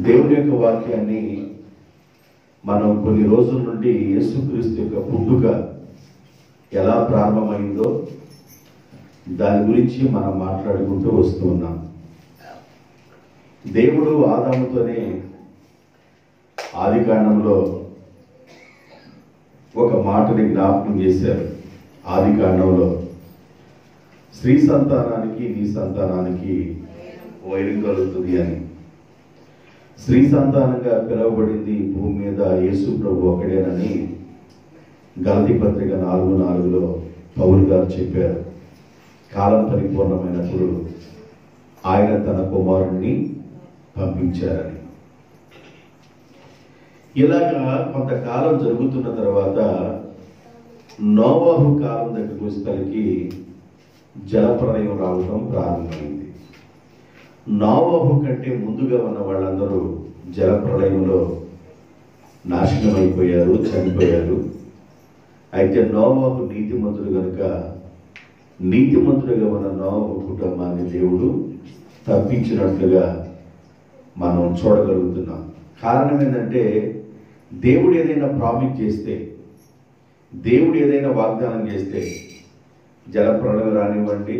దేవుని యొక్క వాక్యాన్ని మనం కొన్ని రోజుల నుండి యేసుక్రీస్తు యొక్క పుట్టుక ఎలా ప్రారంభమైందో దాని గురించి మనం మాట్లాడుకుంటూ వస్తూ ఉన్నాం. దేవుడు ఆదాముతోనే ఆదికాండంలో ఒక మాటని జ్ఞాపకం చేశారు. ఆదికాండంలో స్త్రీ సంతానానికి నీ సంతానానికి వైరం కలుగుతుంది అని. స్త్రీ సంతానంగా పిలువబడింది భూమి మీద యేసు ప్రభు ఒకడేనని గలతీ పత్రిక 4:4 పౌలు గారు చెప్పారు. కాలం పరిపూర్ణమైనప్పుడు ఆయన తన కుమారుణ్ణి పంపించారని. ఇలాగా కొంతకాలం జరుగుతున్న తర్వాత నోవహు కాలం దగ్గరికి వచ్చేసరికి జలప్రలయం రావటం ప్రారంభమైంది. నోవహు కంటే ముందుగా ఉన్న వాళ్ళందరూ జలప్రలయంలో నాశనం అయిపోయారు, చనిపోయారు. అయితే నోవహు నీతిమంతుడు కనుక నీతిమంతుడిగా ఉన్న నోవహు కుటుంబాన్ని దేవుడు తప్పించినట్లుగా మనం చూడగలుగుతున్నాం. కారణం ఏంటంటే దేవుడు ఏదైనా ప్రామిస్ చేస్తే, దేవుడు ఏదైనా వాగ్దానం చేస్తే జలప్రలయం రానివ్వండి,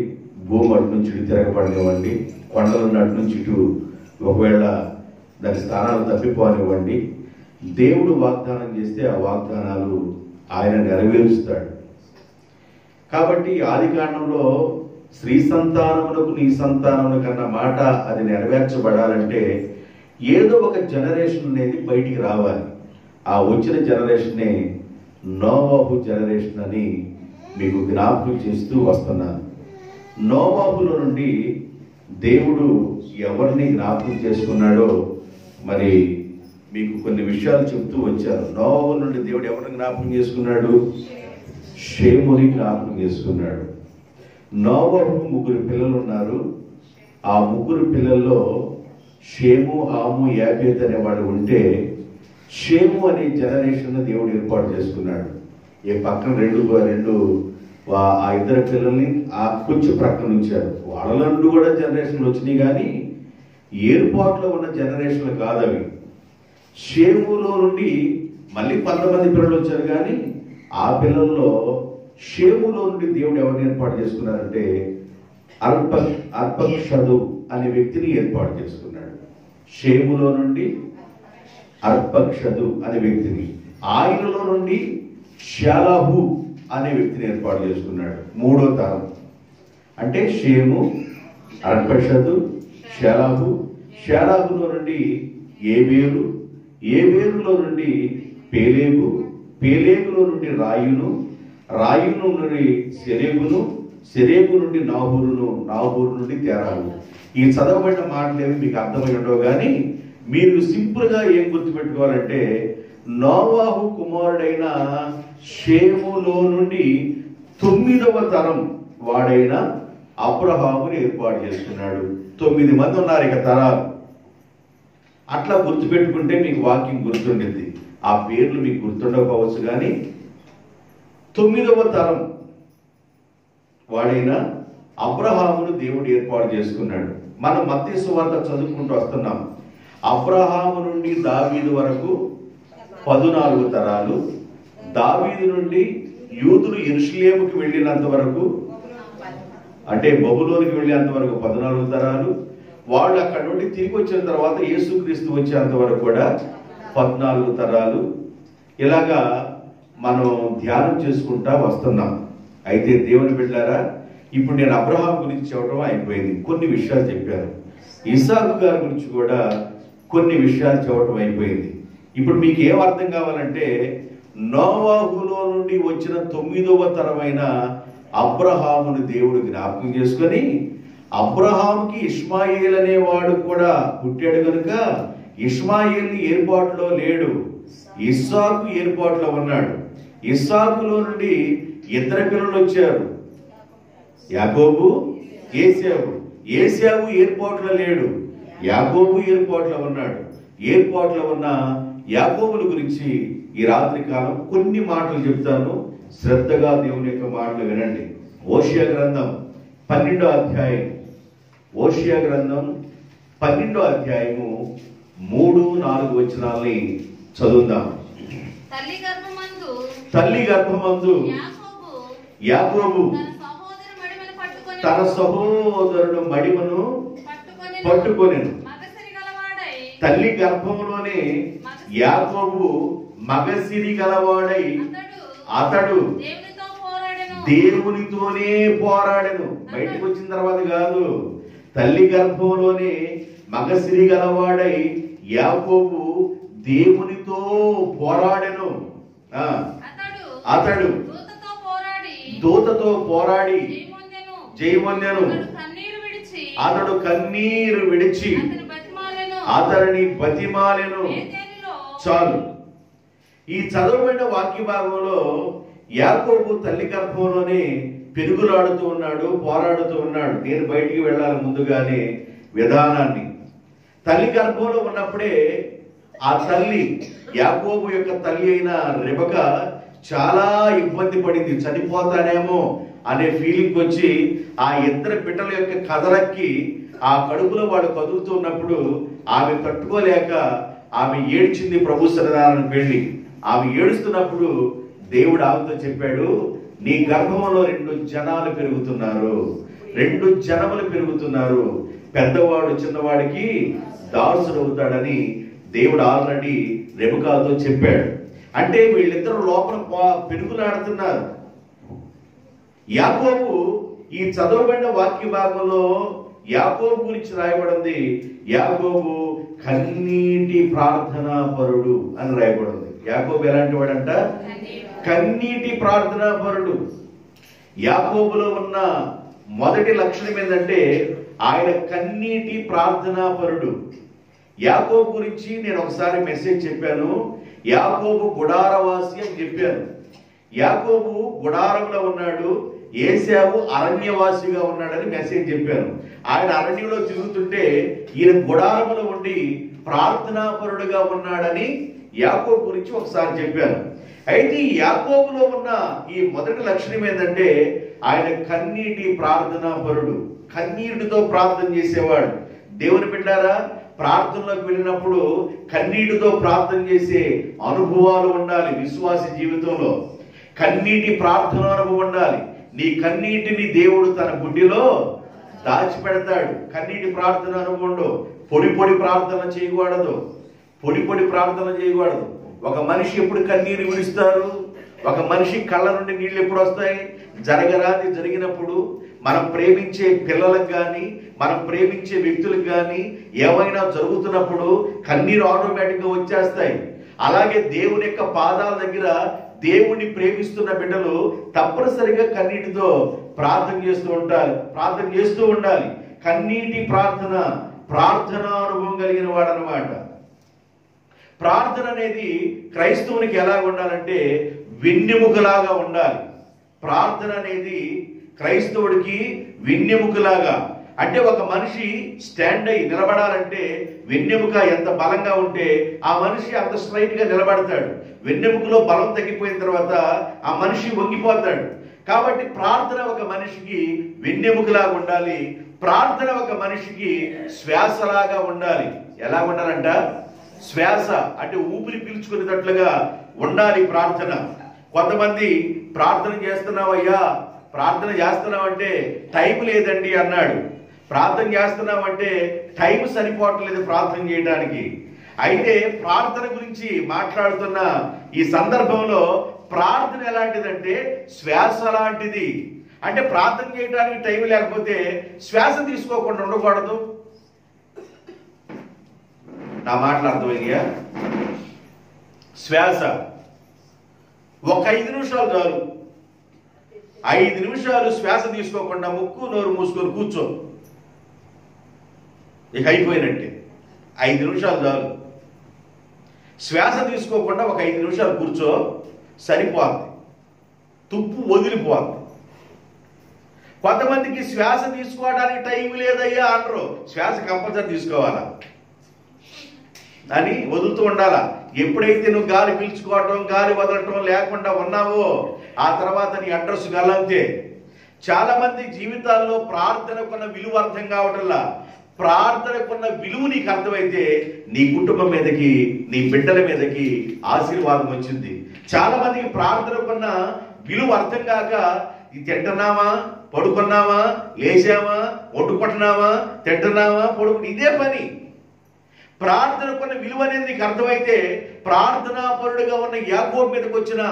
భూమి అటు నుంచి ఇటు తిరగబడినివ్వండి, కొండలు అటు నుంచి ఇటు ఒకవేళ దాని స్థానాలు తప్పిపోనివ్వండి, దేవుడు వాగ్దానం చేస్తే ఆ వాగ్దానాలు ఆయన నెరవేరుస్తాడు. కాబట్టి ఆదికాండంలో స్త్రీ సంతానములకు నీ సంతానములకు అన్న మాట అది నెరవేర్చబడాలంటే ఏదో ఒక జనరేషన్ అనేది బయటికి రావాలి. ఆ వచ్చిన జనరేషనే నోవహు జనరేషన్ అని మీకు జ్ఞాపకం చేస్తూ వస్తున్నాను. నోవహులో నుండి దేవుడు ఎవరిని జ్ఞాపకం చేసుకున్నాడో మరి మీకు కొన్ని విషయాలు చెప్తూ వచ్చారు. నోవహు నుండి దేవుడు ఎవరిని జ్ఞాపకం చేసుకున్నాడు? షేముని జ్ఞాపకం చేసుకున్నాడు. నోవహు 3 పిల్లలు ఉన్నారు. ఆ 3 పిల్లల్లో షేము, హాము, యాఫెతు అనేవాడు ఉంటే షేము అనే జనరేషన్ దేవుడు ఏర్పాటు చేసుకున్నాడు. ఏ పక్కన రెండు ఆ ఇద్దరు పిల్లల్ని ఆ కొంచెం ప్రక్కన ఉంచారు. వాళ్ళ నుండి కూడా జనరేషన్లు వచ్చినాయి, కానీ ఏర్పాట్లో ఉన్న జనరేషన్లు కాదవి. షేములో నుండి మళ్ళీ 10 పిల్లలు వచ్చారు, కానీ ఆ పిల్లల్లో షేములో నుండి దేవుడు ఎవరిని ఏర్పాటు చేసుకున్నారంటే అర్పక్షదు అనే వ్యక్తిని ఏర్పాటు చేసుకున్నాడు. షేములో నుండి అర్పక్షదు అనే వ్యక్తిని, ఆయనలో నుండి షాలాహు అనే వ్యక్తిని ఏర్పాటు చేసుకున్నాడు. 3వ తరం అంటే షేము, అర్పక్షదు, షాలాహు. షాలాహులో నుండి ఏబేరు, ఏబేరులో నుండి పేలేగు, పేలేగులో నుండి రాయును, రాయును నుండి సెరేగును, సెరేగు నుండి నాహూరును, నాహూరు నుండి తెరాగు. ఈ చదవబడిన మాటలేవి మీకు అర్థమై ఉండవు, కానీ మీరు సింపుల్గా ఏం గుర్తుపెట్టుకోవాలంటే నోవహు కుమారుడైన షేములో నుండి 9వ తరం వాడైన అబ్రహాముని ఏర్పాటు చేసుకున్నాడు. 9 మంది ఉన్నారు ఇక తరాలు. అట్లా గుర్తుపెట్టుకుంటే మీకు వాక్యం గుర్తుండింది. ఆ పేర్లు మీకు గుర్తుండకపోవచ్చు, కానీ 9వ తరం వాడైన అబ్రహామును దేవుడు ఏర్పాటు చేసుకున్నాడు. మనం మత్తయి సువార్త చదువుకుంటూ వస్తున్నాం. అబ్రహాము నుండి దావీదు వరకు 14 తరాలు, దావీదు నుండి యూదులు యెరూషలేముకి వెళ్ళినంత వరకు అంటే బబులోనికి వెళ్ళేంత వరకు 14 తరాలు, వాళ్ళు అక్కడ నుండి తిరిగి వచ్చిన తర్వాత యేసుక్రీస్తు వచ్చేంత వరకు కూడా 14 తరాలు. ఇలాగా మనం ధ్యానం చేసుకుంటా వస్తున్నాం. అయితే దేవుని బిడ్డలారా, ఇప్పుడు నేను అబ్రహాం గురించి చెప్పడం అయిపోయింది, కొన్ని విషయాలు చెప్పారు. ఇస్సాకు గారి గురించి కూడా కొన్ని విషయాలు చెప్పడం అయిపోయింది. ఇప్పుడు మీకు ఏం అర్థం కావాలంటే నోవహులో నుండి వచ్చిన 9వ తరమైన అబ్రహామును దేవుడు జ్ఞాపకం చేసుకొని, అబ్రహాంకి ఇష్మాయేల్ అనేవాడు కూడా పుట్టాడు కనుక ఇష్మాయేల్ ఏర్పాటులో లేడు, ఇస్సాకు ఏర్పాటులో ఉన్నాడు. ఇస్సాకులో నుండి 2 పిల్లలు వచ్చారు, యాకోబు, ఏశావు. ఏశావు ఏర్పాటులో లేడు, యాకోబు ఏర్పాటులో ఉన్నాడు. ఏర్పాటులో ఉన్న యాకోబుల గురించి ఈ రాత్రి కాలం కొన్ని మాటలు చెప్తాను. శ్రద్ధగా దేవుని యొక్క మాటలు వినండి. ఓషియా గ్రంథం 12వ అధ్యాయం, ఓషియా గ్రంథం 12వ అధ్యాయము 3-4 వచనాల్ని చదువుదాం. తల్లి గర్భమందు యాకోబు తన సహోదరుడు మడిమను పట్టుకొనెను. తల్లి గర్భంలోనే యాకోబు మగసిరి గలవాడై అతడు దేవునితోనే పోరాడెను. బయటకు వచ్చిన తర్వాత కాదు, తల్లి గర్భంలోనే మగసిరి గలవాడై యాకోబు దేవునితో పోరాడెను. అతడు దూతతో పోరాడి జయమొందెను. అతడు కన్నీరు విడిచి అతడిని బతిమాలెను. చాలు. ఈ చదవబడిన వాక్య భాగంలో యాకోబు తల్లి గర్భంలోనే పెరుగులాడుతూ ఉన్నాడు, పోరాడుతూ ఉన్నాడు. నేను బయటికి వెళ్ళాలి ముందుగానే విధానాన్ని. తల్లి గర్భంలో ఉన్నప్పుడే ఆ తల్లి, యాకోబు యొక్క తల్లి అయిన రెబెక చాలా ఇబ్బంది పడింది. చనిపోతానేమో అనే ఫీలింగ్ వచ్చి ఆ ఇద్దరు బిడ్డల యొక్క కదలకి ఆ కడుపులో వాడు కదులుతున్నప్పుడు ఆమె తట్టుకోలేక ఆమె ఏడ్చింది ప్రభు సన్నిధానానికి వెళ్ళి. ఆమె ఏడుస్తున్నప్పుడు దేవుడు ఆమెతో చెప్పాడు, నీ గర్భంలో 2 జనాలు పెరుగుతున్నారు, 2 జనములు పెరుగుతున్నారు. పెద్దవాడు చిన్నవాడికి దాసుడు అవుతాడని దేవుడు ఆల్రెడీ రెబెకాతో చెప్పాడు. అంటే వీళ్ళిద్దరు లోపల పెరుగులాడుతున్నారు. యాకోబు ఈ చదవబడిన వాక్య భాగంలో యాకోబు గురించి రాయబడింది. యాకోబు కన్నీటి ప్రార్థనా పరుడు అని రాయబడింది. యాకోబు ఎలాంటి వాడంట? కన్నీటి ప్రార్థనా పరుడు. యాకోబులో ఉన్న మొదటి లక్షణం ఏంటంటే ఆయన కన్నీటి ప్రార్థనా పరుడు. యాకోబు గురించి నేను ఒకసారి మెసేజ్ చెప్పాను. యాకోబు గుడారవాసి అని చెప్పాను. యాకోబు గుడారంలో ఉన్నాడు, ఏశావు అరణ్యవాసిగా ఉన్నాడని మెసేజ్ చెప్పాను. ఆయన అరణ్యంలో తిరుగుతుంటే ఈయన గుడారంలో ఉండి ప్రార్థనాపరుడుగా ఉన్నాడని యాకోబు గురించి ఒకసారి చెప్పాను. అయితే ఈ యాకోబులో ఉన్న ఈ మొదటి లక్షణం ఏంటంటే ఆయన కన్నీటి ప్రార్థనాపరుడు. కన్నీటితో ప్రార్థన చేసేవాడు. దేవుని బిడ్డారా, ప్రార్థనలోకి వెళ్ళినప్పుడు కన్నీటితో ప్రార్థన చేసే అనుభవాలు ఉండాలి. విశ్వాస జీవితంలో కన్నీటి ప్రార్థన అనుభవం ఉండాలి. నీ కన్నీటిని దేవుడు తన గుడ్డిలో దాచిపెడతాడు. కన్నీటి ప్రార్థన అనుభవం. పొడి పొడి ప్రార్థన చేయకూడదు. పొడి ప్రార్థన చేయకూడదు. ఒక మనిషి ఎప్పుడు కన్నీరు విడుస్తారు? ఒక మనిషి కళ్ళ నుండి నీళ్ళు ఎప్పుడు వస్తాయి? జరగరాది జరిగినప్పుడు. మనం ప్రేమించే పిల్లలకు కానీ, మనం ప్రేమించే వ్యక్తులకు కానీ ఏమైనా జరుగుతున్నప్పుడు కన్నీరు ఆటోమేటిక్గా వచ్చేస్తాయి. అలాగే దేవుని యొక్క పాదాల దగ్గర దేవుణ్ణి ప్రేమిస్తున్న బిడ్డలు తప్పనిసరిగా కన్నీటితో ప్రార్థన చేస్తూ ఉండాలి. కన్నీటి ప్రార్థన అనుభవం కలిగిన వాడు అన్నమాట. ప్రార్థన అనేది క్రైస్తవునికి ఎలా ఉండాలంటే వెన్నెముకలాగా ఉండాలి. ప్రార్థన అనేది క్రైస్తవుడికి వెన్నెముకలాగా. అంటే ఒక మనిషి స్టాండ్ అయి నిలబడాలంటే వెన్నెముక ఎంత బలంగా ఉంటే ఆ మనిషి అంత స్ట్రైట్ గా నిలబడతాడు. వెన్నెముకలో బలం తగ్గిపోయిన తర్వాత ఆ మనిషి వంగిపోతాడు. కాబట్టి ప్రార్థన ఒక మనిషికి వెన్నెముకలాగా ఉండాలి. ప్రార్థన ఒక మనిషికి శ్వాసలాగా ఉండాలి. ఎలా ఉండాలంట? శ్వాస అంటే ఊపిరి పీల్చుకునేటట్లుగా ఉండాలి ప్రార్థన. కొంతమంది ప్రార్థన చేస్తున్నావయ్యా, ప్రార్థన చేస్తున్నామంటే టైం లేదండి అన్నాడు. ప్రార్థన చేస్తున్నామంటే టైం సరిపోవట్లేదు ప్రార్థన చేయడానికి. అయితే ప్రార్థన గురించి మాట్లాడుతున్న ఈ సందర్భంలో ప్రార్థన ఎలాంటిదంటే శ్వాస లాంటిది. అంటే ప్రార్థన చేయడానికి టైం లేకపోతే శ్వాస తీసుకోకుండా ఉండకూడదు. నా మాటలు అర్థమయ్యా? శ్వాస ఒక 5 నిమిషాలు చాలు. 5 నిమిషాలు శ్వాస తీసుకోకుండా ముక్కు నోరు మూసుకొని కూర్చో, ఇక అయిపోయినట్టే. 5 నిమిషాలు చాలు. శ్వాస తీసుకోకుండా ఒక 5 నిమిషాలు కూర్చో, సరిపోద్ది. తుప్పు వదిలిపోద్ది. కొంతమందికి శ్వాస తీసుకోవడానికి టైం లేదయ్యా అంటారు. శ్వాస కంపల్సరీ తీసుకోవాలా అని వదులుతూ ఉండాలా. ఎప్పుడైతే నువ్వు గాలి పీల్చుకోవటం గాలి వదలటం లేకుండా ఉన్నావో ఆ తర్వాత నీ అడ్రస్ గల్లంతే. చాలా మంది జీవితాల్లో ప్రార్థనకున్న విలువ అర్థం కావటంలా. ప్రార్థనకున్న విలువ నీకు అర్థమైతే నీ కుటుంబం మీదకి, నీ బిడ్డల మీదకి ఆశీర్వాదం వచ్చింది. చాలా మందికి ప్రార్థనకున్న విలువ అర్థం కాక తింటున్నావా, పడుకున్నావా, లేచావా, వండుకుంటున్నావా, తింటున్నావా, ఇదే పని. ప్రార్థనకున్న విలువ అనేది నీకు అర్థమైతే ప్రార్థనాపరుడుగా ఉన్న యాకోబు మీదకి వచ్చిన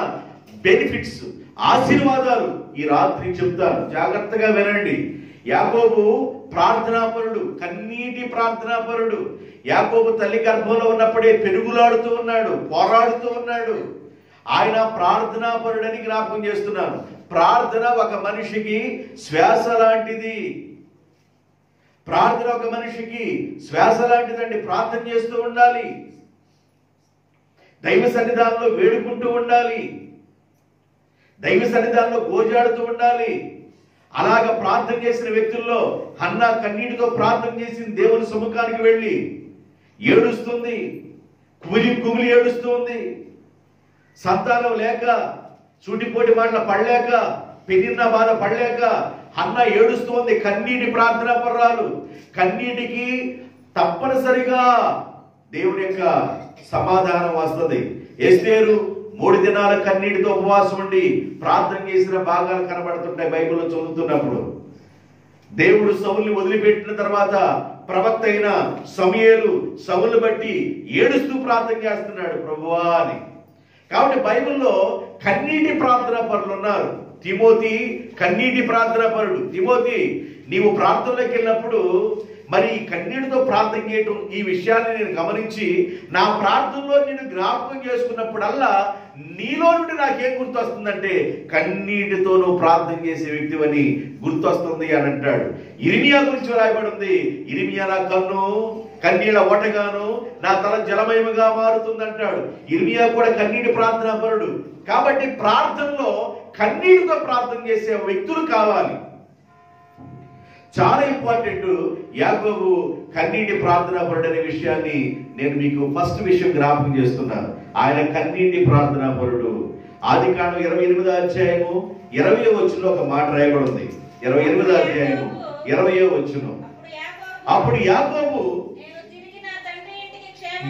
బెనిఫిట్స్, ఆశీర్వాదాలు ఈ రాత్రి చెప్తాను, జాగ్రత్తగా వినండి. యాకోబు ప్రార్థనాపరుడు, కన్నీటి ప్రార్థనాపరుడు. యాకోబు తల్లి గర్భంలో ఉన్నప్పుడే పెరుగులాడుతూ ఉన్నాడు, పోరాడుతూ ఉన్నాడు. ఆయన ప్రార్థనాపరుడని జ్ఞాపకం చేస్తున్నాను. ప్రార్థన ఒక మనిషికి శ్వాస లాంటిది. ప్రార్థన ఒక మనిషికి శ్వాస లాంటిదండి. ప్రార్థన చేస్తూ ఉండాలి, దైవ సన్నిధానంలో వేడుకుంటూ ఉండాలి, దైవ సన్నిధానంలో గోజాడుతూ ఉండాలి. అలాగ ప్రార్థన చేసిన వ్యక్తుల్లో హన్నా కన్నీటితో ప్రార్థన చేసింది. దేవుని సముఖానికి వెళ్ళి ఏడుస్తుంది, కుమిలి ఏడుస్తుంది. సంతానం లేక, సూటిపోటి మాటలు పడలేక, పెరిగిన బాధ పడలేక హన్నా ఏడుస్తుంది. కన్నీటి ప్రార్థనా పర్రాలు. కన్నీటికి తప్పనిసరిగా దేవుని యొక్క సమాధానం వస్తుంది. ఎస్తేరు 3 దినాల కన్నీటితో ఉపవాసం ఉండి ప్రార్థన చేసిన భాగాలు కనబడుతుంటాయి బైబిల్లో చదువుతున్నప్పుడు. దేవుడు సౌలుని వదిలిపెట్టిన తర్వాత ప్రవక్త అయిన సమూయేలు సౌలుని బట్టి ఏడుస్తూ ప్రార్థన చేస్తున్నాడు, ప్రభువా అని. కాబట్టి బైబిల్లో కన్నీటి ప్రార్థనా పరులు ఉన్నారు. తిమోతి కన్నీటి ప్రార్థనా పరుడు. తిమోతి, నీవు ప్రార్థనలోకి వెళ్ళినప్పుడు మరి కన్నీటితో ప్రార్థన చేయటం, ఈ విషయాన్ని నేను గమనించి నా ప్రార్థనలో నేను జ్ఞాపకం చేసుకున్నప్పుడల్లా నీలో నుండి నాకేం గుర్తొస్తుందంటే కన్నీటితో నువ్వు ప్రార్థన చేసే వ్యక్తివని గుర్తొస్తుంది అని అంటాడు. ఇర్మియా గురించి రాయబడి ఉంది. ఇర్మియా నా కన్ను కన్నీళ్ళ ఓటగాను, నా తల జలమయముగా మారుతుంది అంటాడు. ఇర్మియా కూడా కన్నీటి ప్రార్థనా పరుడు. కాబట్టి ప్రార్థనలో కన్నీటితో ప్రార్థన చేసే వ్యక్తులు కావాలి. చాలా ఇంపార్టెంట్. యాకోబు కన్నీటి ప్రార్థనా పరుడు అనే విషయాన్ని నేను మీకు ఫస్ట్ విషయం జ్ఞాపకం చేస్తున్నాను. ఆయన కన్నీటి ప్రార్థనా పరుడు. ఆదికాండం 28వ అధ్యాయము 20వ వచనంలో ఒక మాట రాయబడి ఉంది. 28వ అధ్యాయము 20వ వచనం. అప్పుడు యాకోబు,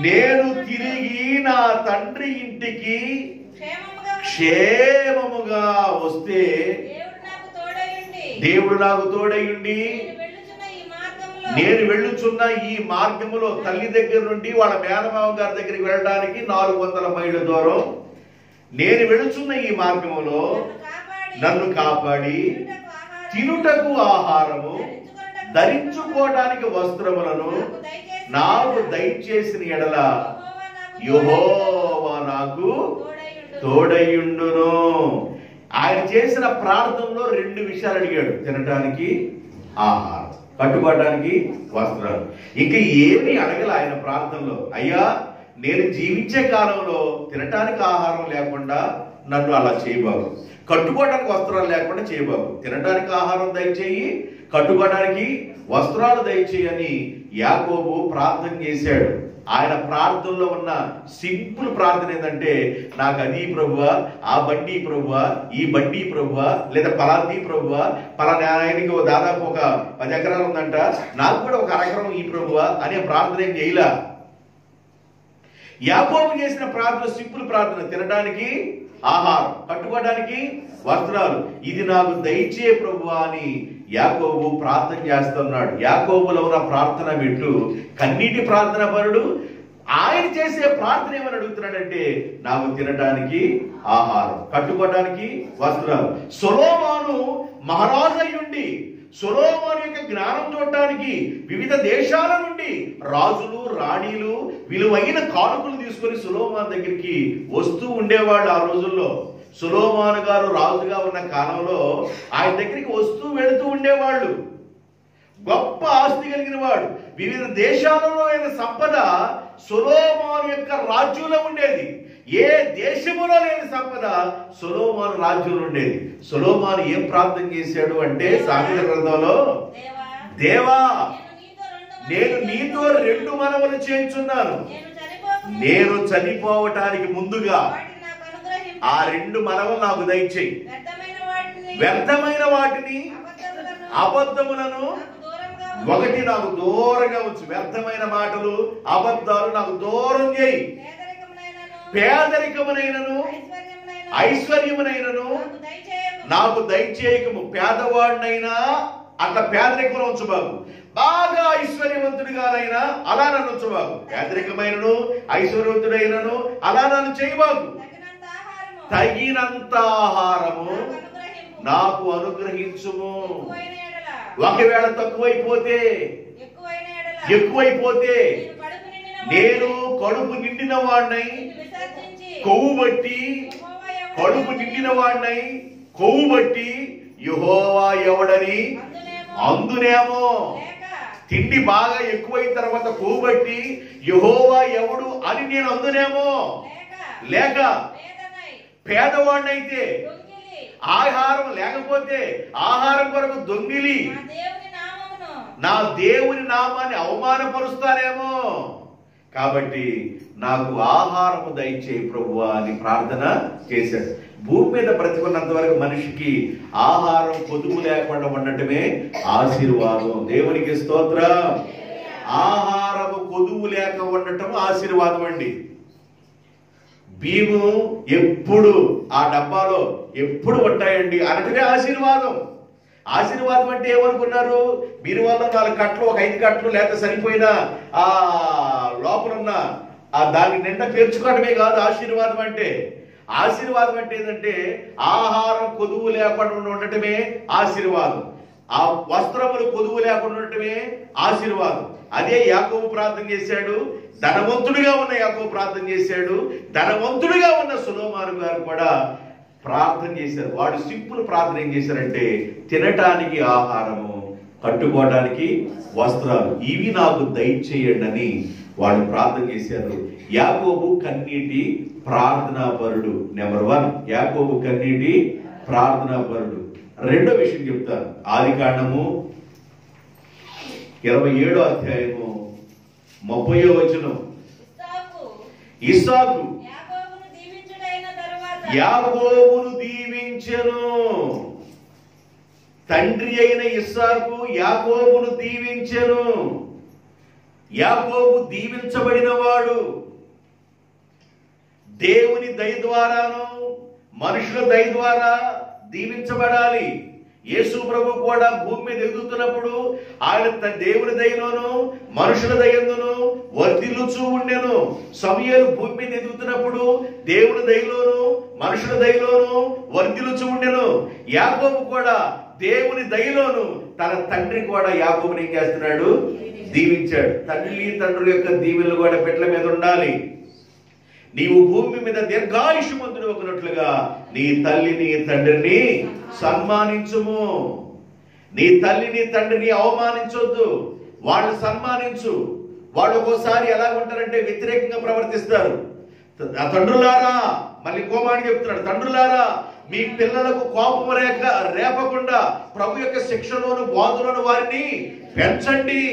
నేను తిరిగి నా తండ్రి ఇంటికి క్షేమముగా వస్తే దేవుడు నాకు తోడయుండి నేను వెళ్ళుచున్న ఈ మార్గములో తల్లి దగ్గర నుండి వాళ్ళ మేనమామ గారి దగ్గరికి వెళ్ళడానికి 400 మైళ్ళ దూరం. నేను వెళ్ళుచున్న ఈ మార్గములో నన్ను కాపాడి తినుటకు ఆహారము, ధరించుకోవడానికి వస్త్రములను నాకు దయచేసిన ఎడల యెహోవా నాకు తోడయుండును. ఆయన చేసిన ప్రార్థనలో 2 విషయాలు అడిగాడు. తినడానికి ఆహారం, కట్టుకోవడానికి వస్త్రాలు. ఇంకా ఏమీ అడగల ఆయన ప్రార్థనలో. అయ్యా, నేను జీవించే కాలంలో తినటానికి ఆహారం లేకుండా నన్ను అలా చేయబాబు, కట్టుకోవడానికి వస్త్రాలు లేకుండా చేయబాబు, తినడానికి ఆహారం దయచేయి, కట్టుకోవడానికి వస్త్రాలు దయచేయని యాకోబు ప్రార్థన చేశాడు. ఆయన ప్రార్థనలో ఉన్న సింపుల్ ప్రార్థన ఏంటంటే, నాకు అది ప్రభువా, ఆ బండి ప్రభువా, ఈ బండి ప్రభువా, లేదా పలాంది ప్రభువా, పలానా ఆయనకి దాదాపు ఒక 10 ఎకరాలు ఉందంట, నాకు కూడా ఒక అరెకరం ఈ ప్రభువా అనే ప్రార్థన ఏం చేయలా. యాకోబు చేసిన ప్రార్థన సింపుల్ ప్రార్థన. తినడానికి ఆహారం, కట్టుకోవడానికి వస్త్రాలు, ఇది నాకు దయచే ప్రభువా అని యాకోబు ప్రార్థన చేస్తున్నాడు. యాకోబులో ఉన్న ప్రార్థన వింటూ కన్నీటి ప్రార్థన పరుడు. ఆయన చేసే ప్రార్థన ఏమని అడుగుతున్నాడంటే, నాకు తినడానికి ఆహారం, కట్టుకోవడానికి వస్త్రాలు. సొలొమోను మహారాజు అయ్యుండి సొలొమోను యొక్క జ్ఞానం చూడటానికి వివిధ దేశాల నుండి రాజులు, రాణీలు విలువైన కానుకలు తీసుకొని సొలొమోను దగ్గరికి వస్తూ ఉండేవాళ్ళు. ఆ రోజుల్లో సొలొమోను గారు రాజుగా ఉన్న కాలంలో ఆయన దగ్గరికి వస్తూ వెళుతూ ఉండేవాళ్ళు. గొప్ప ఆస్తి కలిగిన వాడు. వివిధ దేశాలలో అయిన సంపద సొలొమోను యొక్క రాజ్యంలో ఉండేది. ఏ దేశములో లేని సంపద సొలొమోను రాజ్యంలో ఉండేది. సొలొమోను ఏం ప్రార్థన చేశాడు అంటే, సామెతల గ్రంథంలో, దేవా, నేను నీతో 2 మనవులు చేయించున్నాను, నేను చనిపోవటానికి ముందుగా ఆ 2 మనవులు నాకు దయచేయి. వ్యర్థమైన వాటిని, అబద్ధములను ఒకటి నాకు దూరంగా ఉంచు. వ్యర్థమైన మాటలు, అబద్ధాలు నాకు దూరం చేయి. పేదరికమునైనను ఐశ్వర్యమునైనను నాకు దయచేయకము. పేదవాడినైనా అట్లా పేదరికంలో ఉంచు బాబు. బాగా ఐశ్వర్యవంతుడిగానైనా అలా నన్ను ఉంచు బాబు. పేదరికమైనను ఐశ్వర్యవంతుడైనను అలా నన్ను చేయబాబు. తగినంత ఆహారము నాకు అనుగ్రహించుము. ఒకవేళ తక్కువైపోతే, ఎక్కువైపోతే నేను కడుపు నిండిన వాడినై కొవ్వు బట్టి, కడుపు నిండిన వాడినై కొవ్వు బట్టి యెహోవా ఎవడని అందునేమో. తిండి బాగా ఎక్కువైన తర్వాత కొవ్వు బట్టి యెహోవా ఎవడు అని నేను అందునేమో. లేక పేదవాడినైతే, ఆహారం లేకపోతే ఆహారం కొరకు దొంగిలి నా దేవుని నామాన్ని అవమానపరుస్తానేమో. కాబట్టి నాకు ఆహారము దయచేయి ప్రభువా అని ప్రార్థన చేశాడు. భూమి మీద బ్రతికున్నంత వరకు మనిషికి ఆహారం పొదుపు లేకుండా ఉండటమే ఆశీర్వాదం. దేవునికి స్తోత్రం. ఆహారము పొదుపు లేక ఉండటం ఆశీర్వాదం అండి. బియ్యము ఎప్పుడు ఆ డబ్బాలో ఎప్పుడు ఉంటాయండి అనటమే ఆశీర్వాదం. ఆశీర్వాదం అంటే ఏమనుకున్నారు? మీరు వల్ల 4 కట్టలు, ఒక 5 కట్టలు లేకపోతే సరిపోయిన ఆ లోపలున్న దాని నిండా పేర్చుకోవడమే కాదు ఆశీర్వాదం అంటే. ఆశీర్వాదం అంటే ఏంటంటే ఆహారం కొదువు లేకుండా ఉండటమే ఆశీర్వాదం. ఆ వస్త్రములు కొదువు లేకుండా ఉండటమే ఆశీర్వాదం. అదే యాకోబు ప్రార్థన చేశాడు. ధనవంతుడిగా ఉన్న యాకోబు ప్రార్థన చేశాడు. ధనవంతుడిగా ఉన్న సొలొమోను గారు కూడా ప్రార్థన చేశారు. వాడు సింపుల్ ప్రార్థన ఏం చేశారంటే తినటానికి ఆహారము, కట్టుకోవడానికి వస్త్రాలు, ఇవి నాకు దయచేయండి అని వాళ్ళు ప్రార్థన చేశారు. యాకోబు కన్నీటి ప్రార్థనాపరుడు. నెంబర్ 1 యాకోబు కన్నీటి ప్రార్థనాపరుడు. రెండో విషయం చెప్తాను. ఆదికాండము 27వ అధ్యాయము 30వ వచనం. ఇస్సాకు యాకోబును దీవించెను. తండ్రి అయిన ఇస్సాకు యాకోబును దీవించెను. యాకోబు దీవించబడిన వాడు. దేవుని దయ ద్వారాను మనుషుల దయ ద్వారా దీవించబడాలి. యేసు ప్రభు కూడా భూమి మీద ఎదుగుతున్నప్పుడు ఆయన దేవుని దయలోను మనుషుల దయందును వర్ధిల్లుచూ ఉండెను. సమూయేలు భూమి మీద ఎదుగుతున్నప్పుడు దేవుని దయలోను మనుషుల దయలోను వర్ధిల్లుచూ ఉండెను. యాకోబు కూడా దేవుని దయలోను తన తండ్రి కూడా యాకోబుని ఏం చేస్తున్నాడు? దీవించాడు. తల్లి తండ్రుల యొక్క దీవెనలు కూడా బిడ్డల మీద ఉండాలి. నీవు భూమి మీద దీర్ఘాయుష్మంతుడు ఒకనట్లుగా నీ తల్లిని తండ్రిని సన్మానించుము. నీ తల్లిని తండ్రిని అవమానించొద్దు, వాళ్ళు సన్మానించు. వాళ్ళు ఒక్కోసారి ఎలా ఉంటారంటే వ్యతిరేకంగా ప్రవర్తిస్తారు. తండ్రులారా, మళ్ళీ కోమాన్ని చెప్తున్నాడు, తండ్రులారా మీ పిల్లలకు కోపం రేపకుండా ప్రభు యొక్క శిక్షలోను బోధలోను వారిని పెంచండి.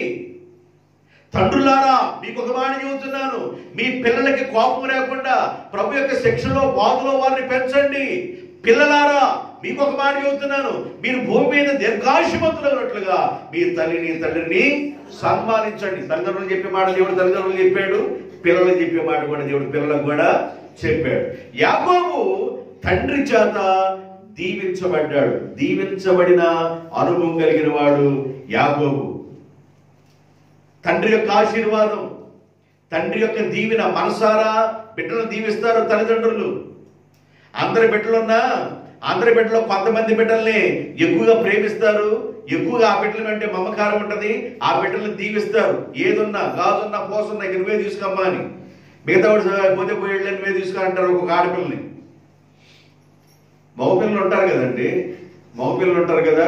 తండ్రులారా మీకు ఒక మాట చెబుతున్నాను, మీ పిల్లలకి కోపం లేకుండా ప్రభు యొక్క శిక్షలో బోధలో వారిని పెంచండి. పిల్లలారా మీకు ఒక మాట చెబుతున్నాను, మీరు భూమి మీద దీర్ఘాయుష్మంతులైనట్లుగా మీ తల్లిని తండ్రిని సన్మానించండి. తల్లిదండ్రులు చెప్పే మాట దేవుడు తల్లిదండ్రులు చెప్పాడు, పిల్లలు చెప్పే మాట కూడా దేవుడు పిల్లలకు కూడా చెప్పాడు. యాకోబు తండ్రి చేత దీవించబడ్డాడు. దీవించబడిన అనుభవం కలిగిన వాడు యాకోబు. తండ్రి యొక్క ఆశీర్వాదం, తండ్రి యొక్క దీవెన మనసారా బిడ్డలను దీవిస్తారు తల్లిదండ్రులు. అందరి బిడ్డలో కొంతమంది బిడ్డల్ని ఎక్కువగా ప్రేమిస్తారు, ఎక్కువగా ఆ బిడ్డల అంటే మమకారం ఉంటది, ఆ బిడ్డల్ని దీవిస్తారు. ఏదున్నా గాజున్నా పోసున్నా ఇక నువ్వే తీసుకమ్మా అని. మిగతా వాడు పోతే పోయేళ్ళు నువ్వే తీసుకుని అంటారు ఒక్కొక్క ఆడపిల్లని. మగపిల్లలు ఉంటారు కదండి, మగపిల్లలు ఉంటారు కదా,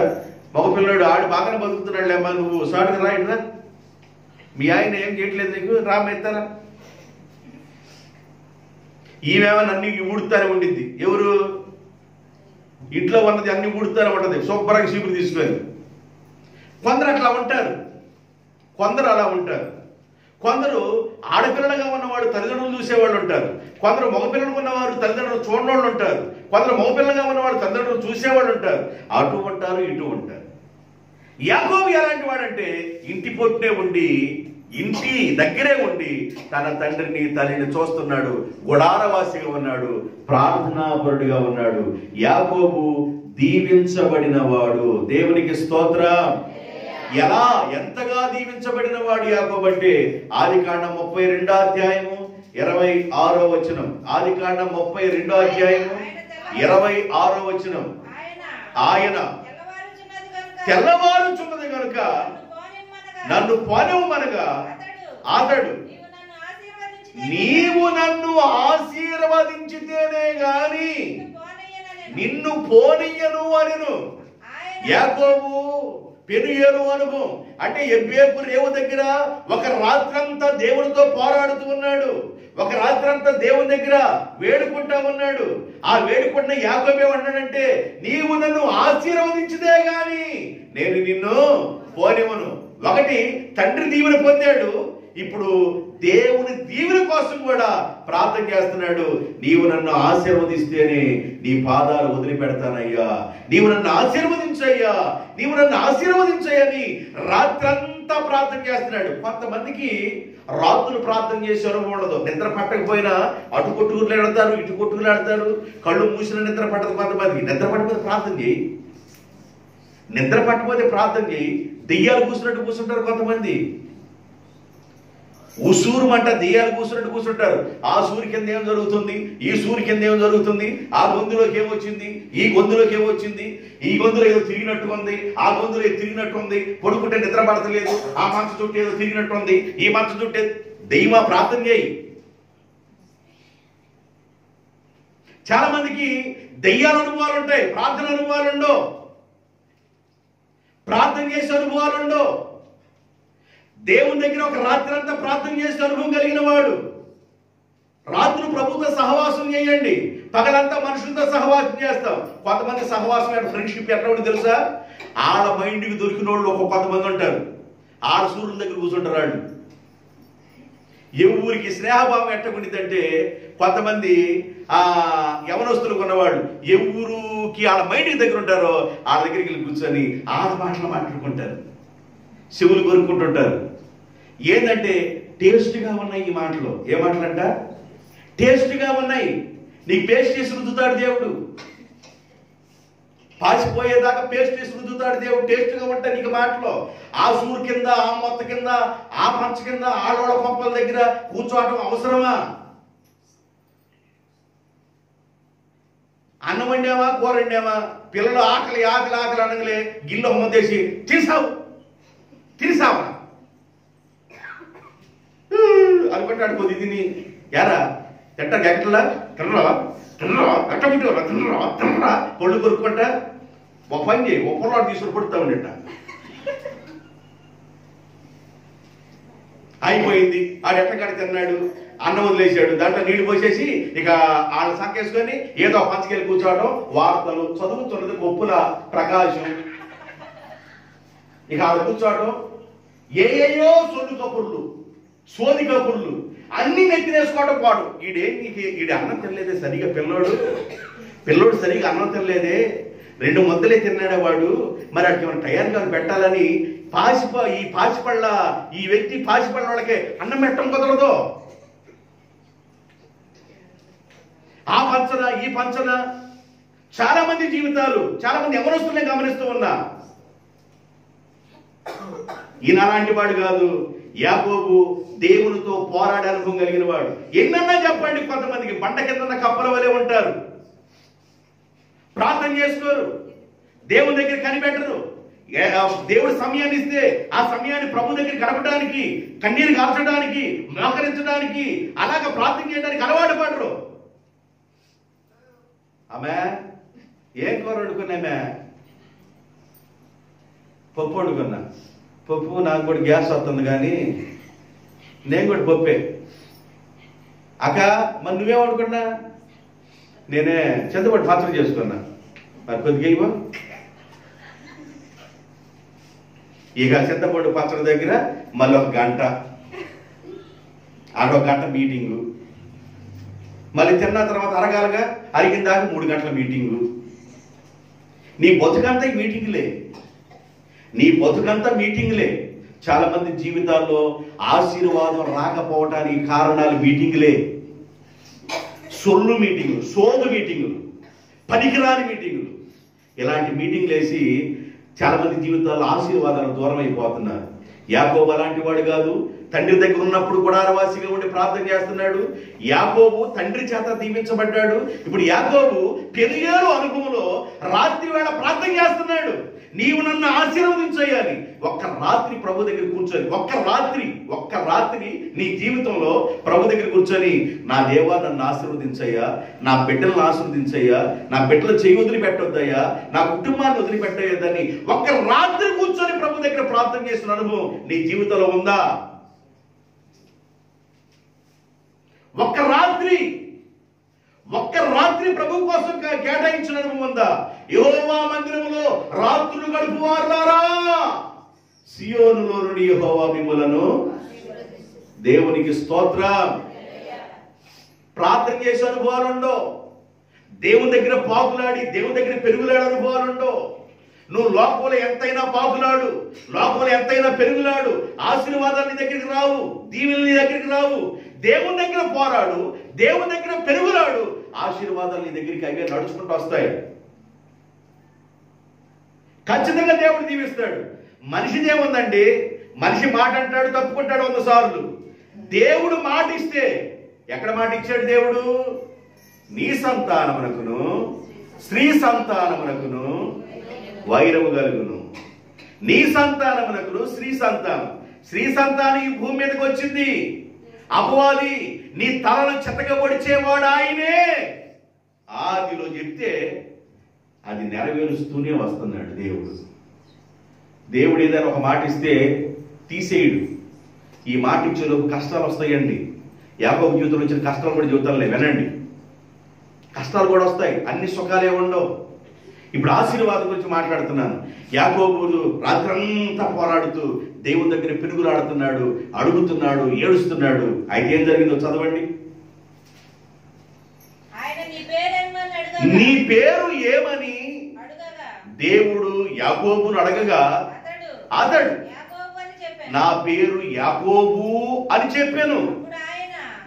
మగపిల్లడు ఆడు బాగానే బతుకుతున్నాడు అమ్మా, నువ్వు సాటుగా రాయిట్రా, మీ ఆయన ఏం చేయట్లేదు నీకు, రామెత్తారా. ఈమెమని అన్ని ఊడుతానే ఉండిద్ది. ఎవరు ఇంట్లో ఉన్నది అన్ని ఊడుతానే ఉంటది, శుభ్రంగా చీపురు తీసుకొని. కొందరు అట్లా ఉంటారు, కొందరు అలా ఉంటారు. కొందరు ఆడపిల్లలుగా ఉన్నవాడు తల్లిదండ్రులు చూసేవాళ్ళు ఉంటారు, కొందరు మగపిల్లలు ఉన్నవారు తల్లిదండ్రులు చూడనోళ్ళు ఉంటారు, కొందరు మగపిల్లలుగా ఉన్నవాడు తల్లిదండ్రులు చూసేవాళ్ళు ఉంటారు. అటు ఉంటారు, ఇటు ఉంటారు. యాకోబు ఎలాంటి వాడంటే ఇంటి పొట్టునే ఉండి, ఇంటి దగ్గరే ఉండి తన తండ్రిని తల్లిని చూస్తున్నాడు, గుడారవాసిగా ఉన్నాడు, ప్రార్థనాపరుడిగా ఉన్నాడు. యాకోబు దీవించబడిన వాడు. దేవునికి స్తోత్రం. ఎలా ఎంతగా దీవించబడిన వాడు యాకోబు అంటే ఆదికాండం 32వ అధ్యాయము 26వ వచనం. ఆదికాండం 32వ అధ్యాయము 26వ వచనం. ఆయన తెల్లవారుచున్నది కనుక నన్ను పోనివ్వమనగా అతడు నీవు నన్ను ఆశీర్వదించితేనే గాని నిన్ను పోనీయను అనెను. యాకోబు పెనుయేలు అనుభవం అంటే ఎబ్బేపు రేవు దగ్గర ఒక రాత్రంతా దేవునితో పోరాడుతూ ఉన్నాడు. ఒక రాత్రంతా దేవుని దగ్గర వేడుకుంటా ఉన్నాడు. ఆ వేడుకున్న యాకోబు ఏమన్నాడంటే నీవు నన్ను ఆశీర్వదించితే గాని నేను నిన్ను పోనివ్వను. ఒకటి తండ్రి దీవెన పొందాడు, ఇప్పుడు దేవుని దీవెన కోసం కూడా ప్రార్థన చేస్తున్నాడు. నీవు నన్ను ఆశీర్వదిస్తేనే నీ పాదాలు వదిలిపెడతానయ్యా, నీవు నన్ను ఆశీర్వదించయ్యా, నీవు నన్ను ఆశీర్వదించయ్యని రాత్రంతా ప్రార్థన చేస్తున్నాడు. కొంతమందికి రాత్రులు ప్రార్థన చేసే అనుభవం ఉండదు. నిద్ర పట్టకపోయినా అటు కొట్టుకులాడతారు, ఇటు కొట్టుకులాడతారు, కళ్ళు మూసిన నిద్ర పట్టదు. కొంతమందికి నిద్ర పట్టకపోతే ప్రార్థన చేయి, నిద్ర పట్టకపోతే ప్రార్థన చేయి. దెయ్యాలు కూర్చున్నట్టు కూర్చుంటారు కొంతమంది. ఉసూరు మంట దెయ్యాలు కూర్చున్నట్టు కూర్చుంటారు. ఆ సూర్య కింద ఏం జరుగుతుంది, ఈ సూర్య కింద ఏం జరుగుతుంది, ఆ గొంతులోకి ఏమొచ్చింది, ఈ గొంతులోకి ఏమొచ్చింది, ఈ గొంతులో ఏదో తిరిగినట్టు ఉంది, ఆ గొంతులో ఏదో తిరిగినట్టు ఉంది, పడుకుంటే నిద్ర పడతలేదు, ఆ మంచు చుట్టూ ఏదో తిరిగినట్టు ఉంది, ఈ మంచు చుట్టే దెయ్యమా ప్రార్థన చేయి. చాలా మందికి దెయ్యాల అనుభవాలు ఉంటాయి, ప్రార్థన అనుభవాలు ఉండవు, ప్రార్థన చేసే అనుభవాలు ఉండవు. దేవుని దగ్గర ఒక రాత్రి అంతా ప్రార్థన చేసే అనుభవం కలిగిన వాడు. రాత్రులు ప్రభుత్వ సహవాసం చేయండి, పగలంతా మనుషులతో సహవాసం చేస్తాం. కొంతమంది సహవాసం ఫ్రెండ్షిప్ ఎట్లా ఉంటుంది తెలుసా? ఆడ మైండ్కి దొరికిన వాళ్ళు ఒక కొంతమంది ఉంటారు, ఆడ సూర్యుల దగ్గర కూర్చుంటారు. వాళ్ళు ఎవరికి స్నేహభావం ఎట్టకుండిద్దంటే కొంతమంది యవనస్తులు కొన్నవాళ్ళు ఎవరికి ఆడ మైండ్కి దగ్గర ఉంటారో ఆడ దగ్గరికి వెళ్ళి కూర్చొని ఆడ మాటలు మాట్లాడుకుంటారు, చెవులు కొరుక్కుంటుంటారు. ఏంటంటే టేస్ట్గా ఉన్నాయి ఈ మాటలు. ఏ మాటలంట? టేస్ట్గా ఉన్నాయి. నీకు పేస్ట్ చేసి రుద్దుతాడు దేవుడు, పాసిపోయేదాకా పేస్ట్ చేసి రుద్దుతాడు దేవుడు. టేస్ట్గా ఉంటాయి నీకు మాటలు. ఆ సూరు కింద, ఆ మొత్త కింద, ఆ పంచ కింద, ఆడవాళ్ళ కొంపల దగ్గర కూర్చోవటం అవసరమా? అన్నం వండామా, కూర వండామా, పిల్లలు ఆకలి ఆకలి ఆకలి అనగలే గిల్లో ముద్దేసి తిరిసావా అనుకుంటాడు. కొద్ది తిని ఎరా ఎట్ట గట్టలా తినరా తినరా ఎట్టబుట్టివరా తినరా తినరా కొళ్ళు కొరుక్కుంటా ఒక పని చేయి, ఒక పొలాడు తీసుకుని కొడుతా ఉండేట. అయిపోయింది. ఆడు ఎట్టకాడ తిన్నాడు, అన్నం వదిలేసాడు, దాంట్లో నీళ్లు పోసేసి ఇక వాళ్ళు సంకేసుకొని ఏదో పంచకెళ్ళి కూర్చోవడం, వార్తలు చదువుతున్నది గొప్పల ప్రకాశం. ఇక ఆడ కూర్చోవడం, ఏయో సొల్లు కబుర్లు, సోది కబుర్లు అన్ని నెత్తినేసుకోవడం. వాడు ఈడు అన్నం తినలేదే సరిగా, పిల్లోడు సరిగా అన్నం తినలేదే, 2 ముద్దలే తిన్నాడే వాడు, మరి అటు ఏమైనా తయారుగా పెట్టాలని ఈ పాసిపళ్ళ ఈ వ్యక్తి పాసిపళ్ళ వాళ్ళకి అన్నం పెట్టడం కుదరదు. ఆ పంచన ఈ పంచన చాలా మంది జీవితాలు, చాలా మంది ఎవరొస్తున్నా గమనిస్తూ ఉన్నా. ఈయన అలాంటి వాడు కాదు. యాకోబు దేవునితో పోరాడే అనుభవం కలిగిన వాడు. ఎన్నన్నా చెప్పండి, కొంతమందికి బండ కింద కప్పల వలె ఉంటారు, ప్రార్థన చేసుకోరు, దేవుని దగ్గర కనిపెట్టరు. దేవుడు సమయాన్ని ఇస్తే ఆ సమయాన్ని ప్రభు దగ్గర గడపడానికి, కన్నీరు కార్చడానికి, మోకరించడానికి, అలాగ ప్రార్థన చేయడానికి అలవాటు పడరు. ఆమె ఏం కూర వండుకున్నామే? పప్పు వండుకున్నా. పప్పు నాకు కూడా గ్యాస్ వస్తుంది కానీ నేను కూడా పప్పే. అక్క మరి నువ్వే వండుకున్నా? నేనే చింతపండు పచ్చడి చేసుకున్నా. మరి కొద్దిగా ఇవ్వ. ఇక చింతపండు పచ్చడి దగ్గర మళ్ళీ 1 గంట, ఆడ 1 గంట మీటింగు, మళ్ళీ తిన్న తర్వాత అరగాలగా, అరిగిన దాకా 3 గంటల మీటింగు. నీ బతుకంతా ఈ మీటింగులే. నీ బతుకంతా మీటింగ్లే. చాలా మంది జీవితాల్లో ఆశీర్వాదం రాకపోవటానికి కారణాలు మీటింగ్లే. సొల్లు మీటింగులు, సోదు మీటింగులు, పనికిరాని మీటింగులు. ఇలాంటి మీటింగ్లు వేసి చాలా మంది జీవితాల్లో ఆశీర్వాదాలు దూరం అయిపోతున్నారు. యాకోబు అలాంటి వాడు కాదు. తండ్రి దగ్గర ఉన్నప్పుడు గుడారవాసిగా ఉండి ప్రార్థన చేస్తున్నాడు. యాకోబు తండ్రి చేత దీవించబడ్డాడు. ఇప్పుడు యాకోబు పెనియేలు అనుభవంలో రాత్రి వేళ ప్రార్థన చేస్తున్నాడు. నీవు నన్ను ఆశీర్వదించేయాలి. ఒక్క రాత్రి ప్రభు దగ్గర కూర్చొని, ఒక్క రాత్రి నీ జీవితంలో ప్రభు దగ్గర కూర్చొని, నా దేవా నన్ను ఆశీర్వదించయ్యా, నా బిడ్డలను ఆశీర్వదించయ్యా, నా బిడ్డలు చేయి వదిలిపెట్టొద్దయ్యా, నా కుటుంబాన్ని వదిలిపెట్టయ్యదని ఒక్క రాత్రి కూర్చొని ప్రభు దగ్గర ప్రార్థన చేసిన అనుభవం నీ జీవితంలో ఉందా? ఒక్క రాత్రి ప్రభు కోసం కేటాయించిన అనుభవం ఉందా? యెహోవా మందిరములో రాత్రులు గడుపువారులారా, సియోనులో నుండి యెహోవా మిమ్ములను, దేవునికి స్తోత్రం. ప్రార్థన చేసే అనుభవాలు ఉండో, దేవుని దగ్గర పాకులాడి దేవుని దగ్గర పెరుగులాడే అనుభవాలు ఉండో. నువ్వు లోకంలో ఎంతైనా పాకులాడు, లోకంలో ఎంతైనా పెరుగులాడు, ఆశీర్వాదాలు నీ దగ్గరికి రావు, దీవెనలు నీ దగ్గరికి రావు. దేవుని దగ్గర పోరాడు, దేవుని దగ్గర పెరుగులాడు, ఆశీర్వాదాలు నీ దగ్గరికి అవే నడుచుకుంటూ వస్తాయి. ఖచ్చితంగా దేవుడు దీవిస్తాడు. మనిషిదేముందండి, మనిషి మాట అంటాడు, తప్పుకుంటాడు 100 సార్లు. దేవుడు మాట ఇస్తే, ఎక్కడ మాట ఇచ్చాడు దేవుడు? నీ సంతానమునకును స్త్రీ సంతానమునకును వైరము కలుగును. నీ సంతానమునకును స్త్రీ సంతానం ఈ భూమి మీదకి వచ్చింది. అపవాది నీ తలను చెత్తగా పొడిచేవాడు ఆయనే. ఆదిలో చెప్తే అది నెరవేరుస్తూనే వస్తున్నాడు దేవుడు. దేవుడు ఏదైనా ఒక మాట ఇస్తే తీసేయడు. ఈ మాట ఇచ్చేలోపు కష్టాలు వస్తాయండి. యాకోబు జీవితంలో వచ్చిన కష్టాలు కూడా జీవితాలే వినండి. కష్టాలు కూడా వస్తాయి, అన్ని సుఖాలే ఉండవు. ఇప్పుడు ఆశీర్వాదం గురించి మాట్లాడుతున్నాను. యాకోబు రాత్రంతా పోరాడుతూ దేవుని దగ్గర పెరుగులాడుతున్నాడు, అడుగుతున్నాడు, ఏడుస్తున్నాడు. అయితే ఏం జరిగిందో చదవండి. నీ పేరు ఏమని దేవుడు యాకోబును అడగగా అతడు నా పేరు యాకోబు అని చెప్పాను.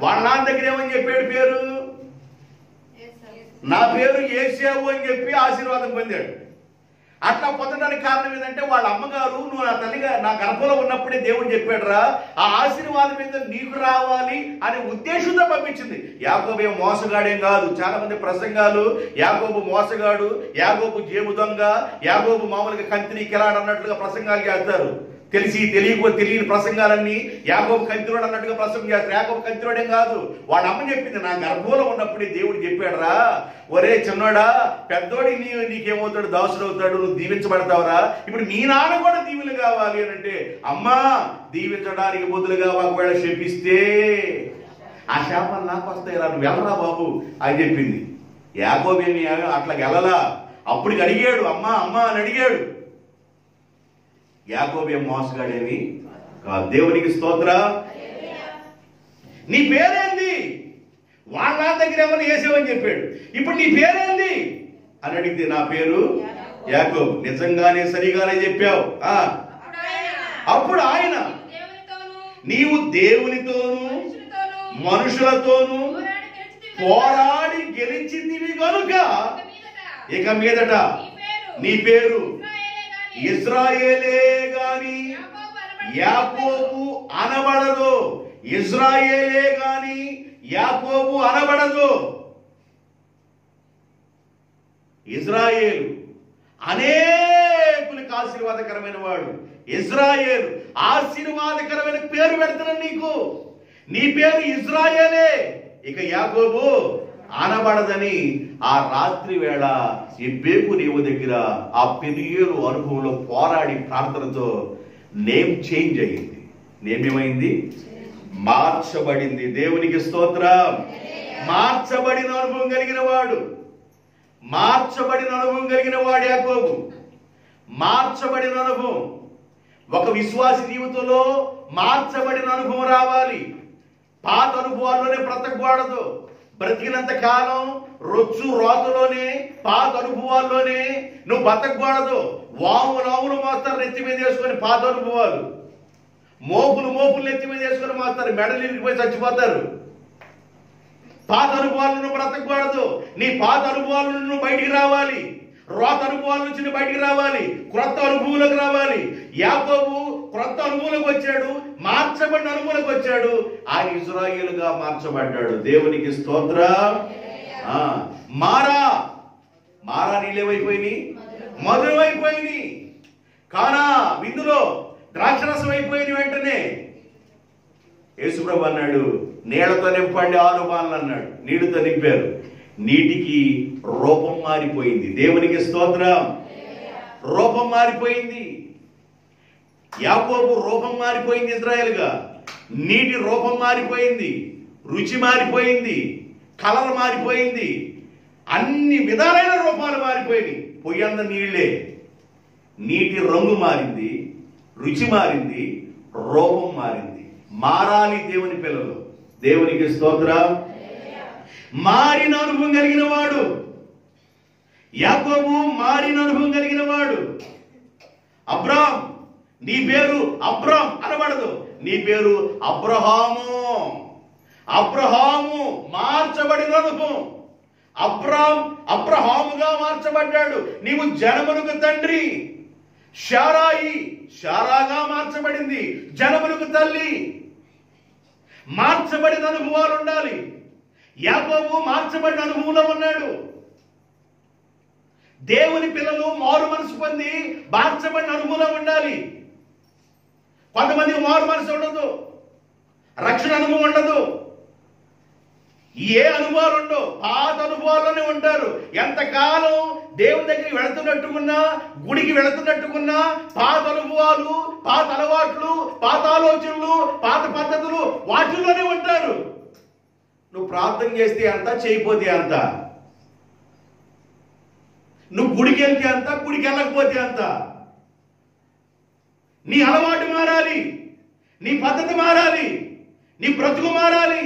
వాళ్ళ నాన్న దగ్గర ఏమని చెప్పాడు పేరు? నా పేరు యేసేవు అని చెప్పి ఆశీర్వాదం పొందాడు. అట్లా పొందడానికి కారణం ఏంటంటే వాళ్ళ అమ్మగారు, నువ్వు నా తల్లిగా నా గర్భంలో ఉన్నప్పుడే దేవుడు చెప్పాడురా, ఆ ఆశీర్వాదం మీద నీకు రావాలి అనే ఉద్దేశంతో పంపించింది. యాకోబు ఏం మోసగాడేం కాదు. చాలా మంది ప్రసంగాలు యాకోబు మోసగాడు, యాకోబు జేబు దొంగ, యాకోబు మామూలుగా కంతిని కిలాడు అన్నట్లుగా ప్రసంగాలు చేస్తారు. తెలియని ప్రసంగాలన్నీ యాకోబు కంతిరోడు అన్నట్టుగా ప్రసంగం చేస్తారు. యాకోబు కంతిరోడేం కాదు. వాళ్ళ అమ్మ చెప్పింది, నా గర్భంలో ఉన్నప్పుడే దేవుడు చెప్పాడురా, ఒరే చిన్నోడా, పెద్దోడి నీకేమవుతాడు? దాసుడు అవుతాడు, నువ్వు దీవించబడతావురా. ఇప్పుడు మీ నాన్న కూడా దీవెనలు కావాలి అని అంటే, అమ్మా దీవించడానికి బదులుగా ఒకవేళ శపిస్తే ఆ శాపాలు నాకు వస్తాయిరా, నువ్వు వెళ్ళరా బాబు అని చెప్పింది. యాకోబు ఏమి అట్లా వెళ్ళలా. అప్పుడు అడిగాడు, అమ్మా అమ్మా అని అడిగాడు. యాకోబు ఏం మోసగాడేమి కాదు. దేవునికి స్తోత్రం. నీ పేరేంది? వాళ్ళ దగ్గర ఏమన్నా వేసావని చెప్పాడు. ఇప్పుడు నీ పేరేంది అని అడిగితే, నా పేరు యాకోబు. నిజంగానే సరిగానే చెప్పావు. అప్పుడు ఆయన, నీవు దేవునితోనూ మనుషులతోనూ పోరాడి గెలిచితివి గనుక ఇక మీదట నీ పేరు ఇజ్రాయేలే గాని యాకోబు అనబడదు. ఇజ్రాయేలే గాని యాకోబు అనబడదు. ఇజ్రాయేలు అనేకులకు ఆశీర్వాదకరమైన వాడు. ఇజ్రాయేలు ఆశీర్వాదకరమైన పేరు పెడుతున్నాను నీకు. నీ పేరు ఇజ్రాయేలే, ఇక యాకోబు అనబడదని ఆ రాత్రి వేళ ఈ బేకు నీవు దగ్గర ఆ పెనియేలు అనుభవంలో పోరాడి ప్రార్థనతో నేమ్ చేంజ్ అయింది. నేమ్ ఏమైంది? మార్చబడింది. దేవునికి స్తోత్రం. మార్చబడిన అనుభవం కలిగిన వాడు, యాకోబు. మార్చబడిన అనుభవం, ఒక విశ్వాసి జీవితంలో మార్చబడిన అనుభవం రావాలి. పాత అనుభవాల్లోనే బ్రతకూడదు. బ్రతికినంత కాలం రొచ్చు రోతలోనే పాత అనుభవాల్లోనే నువ్వు బతకూడదు. వాములు మోస్తారు నెత్తి మీద వేసుకొని పాత అనుభవాలు, మోపులు నెత్తి మీద వేసుకొని మోస్తారు, మెడలు ఇరిగిపోయి చచ్చిపోతారు. పాత అనుభవాలను నువ్వు బ్రతకూడదు. నీ పాత అనుభవాల నుండి నువ్వు బయటికి రావాలి. రోత అనుభవాల నుంచి నువ్వు బయటికి రావాలి, క్రొత్త అనుభవంలోకి రావాలి. యాకోబు క్రొత్త అనుభవంలోకి వచ్చాడు, మార్చబడిన అనుభవంలోకి వచ్చాడు. ఆయన ఇశ్రాయేలుగా మార్చబడ్డాడు. దేవునికి స్తోత్రం. మారా నీళ్ళేమైపోయినాయి? మధురమైపోయినాయి. కానా విందులో ద్రాక్షరసం అయిపోయిన వెంటనే యేసుప్రభు అన్నాడు, నీళ్లతో నింపండి 6 బాణలు అన్నాడు. నీటితో నింపారు. నీటికి రూపం మారిపోయింది. దేవునికి స్తోత్రం. రూపం మారిపోయింది. యాకోబు రూపం మారిపోయింది ఇశ్రాయేలుగా. నీటి రూపం మారిపోయింది, రుచి మారిపోయింది, కలర్ మారిపోయింది, అన్ని విధాలైన రూపాలు మారిపోయింది. పొయ్యంత నీళ్లే. నీటి రంగు మారింది, రుచి మారింది, రూపం మారింది. మారాలి దేవుని పిల్లలు. దేవునికి స్తోత్రం. మారిన అనుభవం కలిగిన వాడు యాకోబు, మారిన అనుభవం కలిగిన వాడు. అబ్రాం, నీ పేరు అబ్రాం అనబడదు, నీ పేరు అబ్రహాము. అబ్రహాము మార్చబడిన అనుభవం. అబ్రహాముగా మార్చబడ్డాడు. నీవు జనములకు తండ్రి. శారాగా మార్చబడింది, జనములకు తల్లి. మార్చబడిన అనుభవాలు ఉండాలి. యాకోబు మార్చబడిన అనుభవంలో ఉన్నాడు. దేవుని పిల్లలు మారు మనసు పొంది మార్చబడిన అనుభవంలో ఉండాలి. కొంతమందికి మారు మనసు ఉండదు, రక్షణ అనుభవం ఉండదు, ఏ అనుభవాలు ఉండవు, పాత అనుభవాల్లోనే ఉంటారు. ఎంతకాలం దేవుని దగ్గరికి వెళుతున్నట్టుకున్నా, గుడికి వెళుతున్నట్టుకున్నా, పాత అనుభవాలు, పాత అలవాట్లు, పాత ఆలోచనలు, పాత పద్ధతులు వాటిల్లోనే ఉంటారు. నువ్వు ప్రార్థన చేస్తే అంత, చేయకపోతే అంత. నువ్వు గుడికి వెళ్తే అంత, గుడికి వెళ్ళకపోతే అంత. నీ అలవాటు మారాలి, నీ పద్ధతి మారాలి, నీ బ్రతుకు మారాలి,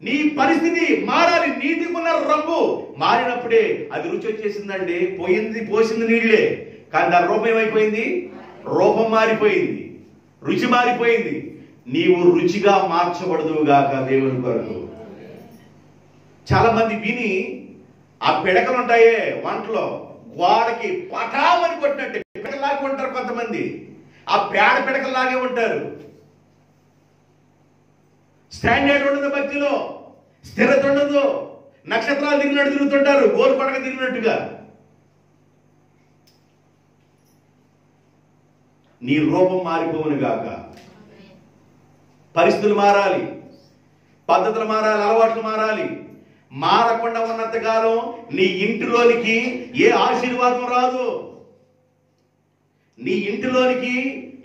నీ పరిస్థితి మారాలి. నీతికున్న రంగు మారినప్పుడే అది రుచి వచ్చేసిందండి. పోసింది నీళ్లే, కానీ దాని రూపం ఏమైపోయింది? రూపం మారిపోయింది, రుచి మారిపోయింది. నీవు రుచిగా మార్చబడదువుగాక దేవుని కొరకు. చాలా మంది విని ఆ పిడకలు ఉంటాయే వంటలో, గోడకి పటామని కొట్టినట్టు పిడకలాగే ఉంటారు కొంతమంది. ఆ పేడ పిడకలాగే ఉంటారు. స్టాండర్డ్ ఉండదు, భక్తిలో స్థిరత ఉండదు. నక్షత్రాలు తిరిగినట్టు తిరుగుతుంటారు, గోలు పడక తిరిగినట్టుగా. నీ రూపం మారిపోవును గాక. పరిస్థితులు మారాలి, పద్ధతులు మారాలి, అలవాట్లు మారాలి. మారకుండా ఉన్నంతకాలం నీ ఇంటిలోనికి ఏ ఆశీర్వాదం రాదు. నీ ఇంటిలోనికి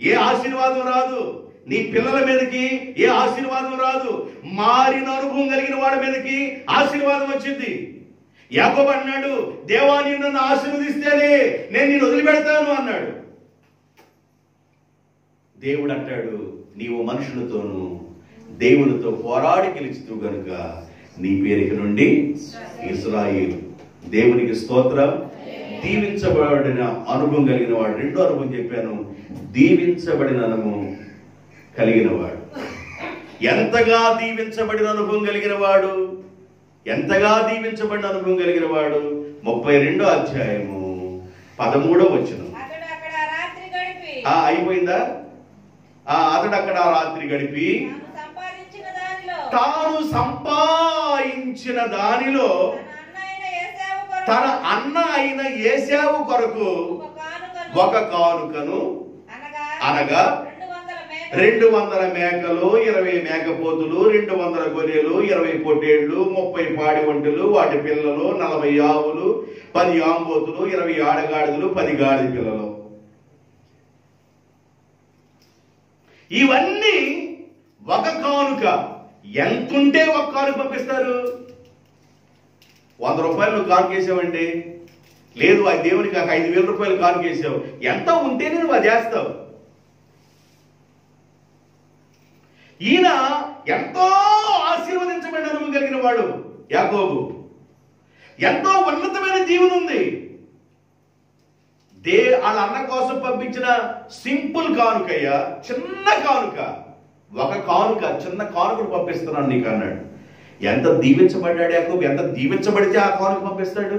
ఏ ఆశీర్వాదం రాదు. నీ పిల్లల మీదకి ఏ ఆశీర్వాదం రాదు. మారిన అనుభవం కలిగిన వాడి మీదకి ఆశీర్వాదం వచ్చింది. యాకోబు అన్నాడు, దేవా నీవు నన్ను ఆశీర్వదిస్తేనే నేను నిన్ను వదిలిపెడతాను అన్నాడు. దేవుడు అంటాడు, నీవు మనుషులతోనూ దేవునితో పోరాడి గెలుచుతూ గనుక నీ పేరుకి నుండి ఇశ్రాయేలు. దేవునికి స్తోత్రం. దీవించబడిన అనుభవం కలిగిన వాడు. రెండో అనుభవం చెప్పాను, దీవించబడిన అనుభవం కలిగిన వాడు. ఎంతగా దీవించబడిన అనుభవం కలిగిన వాడు, ఎంతగా దీవించబడిన అనుభవం కలిగిన వాడు. 32వ అధ్యాయము 13వ వచనం. అయిపోయిందా? అతడు అక్కడ రాత్రి గడిపి తాను సంపాదించిన దానిలో తన అన్న అయిన ఏశావు కొరకు ఒక కానుకను, అనగా 200 మేకలు, 20 మేకపోతులు, 200 గొర్రెలు, 20 పొట్టేళ్లు, 30 పాడి ఒంటెలు, వాటి పిల్లలు, 40 ఆవులు, 10 ఆంబోతులు, 20 ఆడగాడిదలు, 10 గాడిద పిల్లలు. ఇవన్నీ ఒక కానుక. ఎంతుంటే ఒక కానుక పంపిస్తారు? 100 రూపాయలు నువ్వు కానుక వేసావండి, లేదు ఆ దేవునికి 5,000 రూపాయలు కానుక వేసావు. ఎంత ఉంటేనే నువ్వు అది వేస్తావు. ఈయన ఎంతో ఆశీర్వదించబడిన అనుభవం కలిగిన వాడు. యాకోబు. ఎంతో ఉన్నతమైన దీవెన ఉంది. వాళ్ళ అన్న కోసం పంపించిన సింపుల్ కానుకయ్యా, చిన్న కానుక. ఒక కానుక, చిన్న కానుకను పంపిస్తున్నాను నీకు అన్నాడు. ఎంత దీవించబడ్డాడు యాకోబు. ఎంత దీవించబడితే ఆ కానుక పంపిస్తాడు.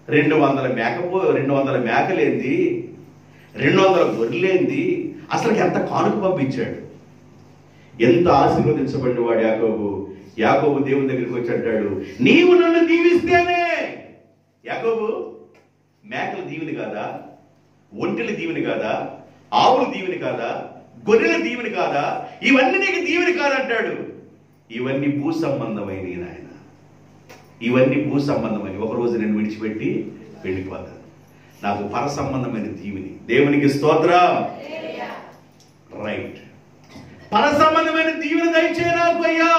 200 మేకలేంది, 200 గొర్రెలేంది, అసలు ఎంత కానుక పంపించాడు. ఎంత ఆశీర్వదించబడిన వాడు యాకోబు. యాకోబు దేవుని దగ్గరికి వచ్చి అంటాడు, నీవు నన్ను దీవిస్తేనే. యాకోబు, మేకలు దీవెని కాదా? ఒంటెలు దీవెని కాదా? ఆవులు దీవెని కాదా? గొర్రెల దీవెని కాదా? ఇవన్నీ నీకు దీవెని కాదంటాడు. ఇవన్నీ భూ సంబంధమైన నాయన, ఇవన్నీ భూ సంబంధమైన. ఒకరోజు నేను విడిచిపెట్టి వెళ్ళిపోతాను. నాకు పర సంబంధమైన దీవెని. దేవునికి స్తోత్రం. రైట్, పర సంబంధమైన దీవెని దయచేయనాకు అయ్యా.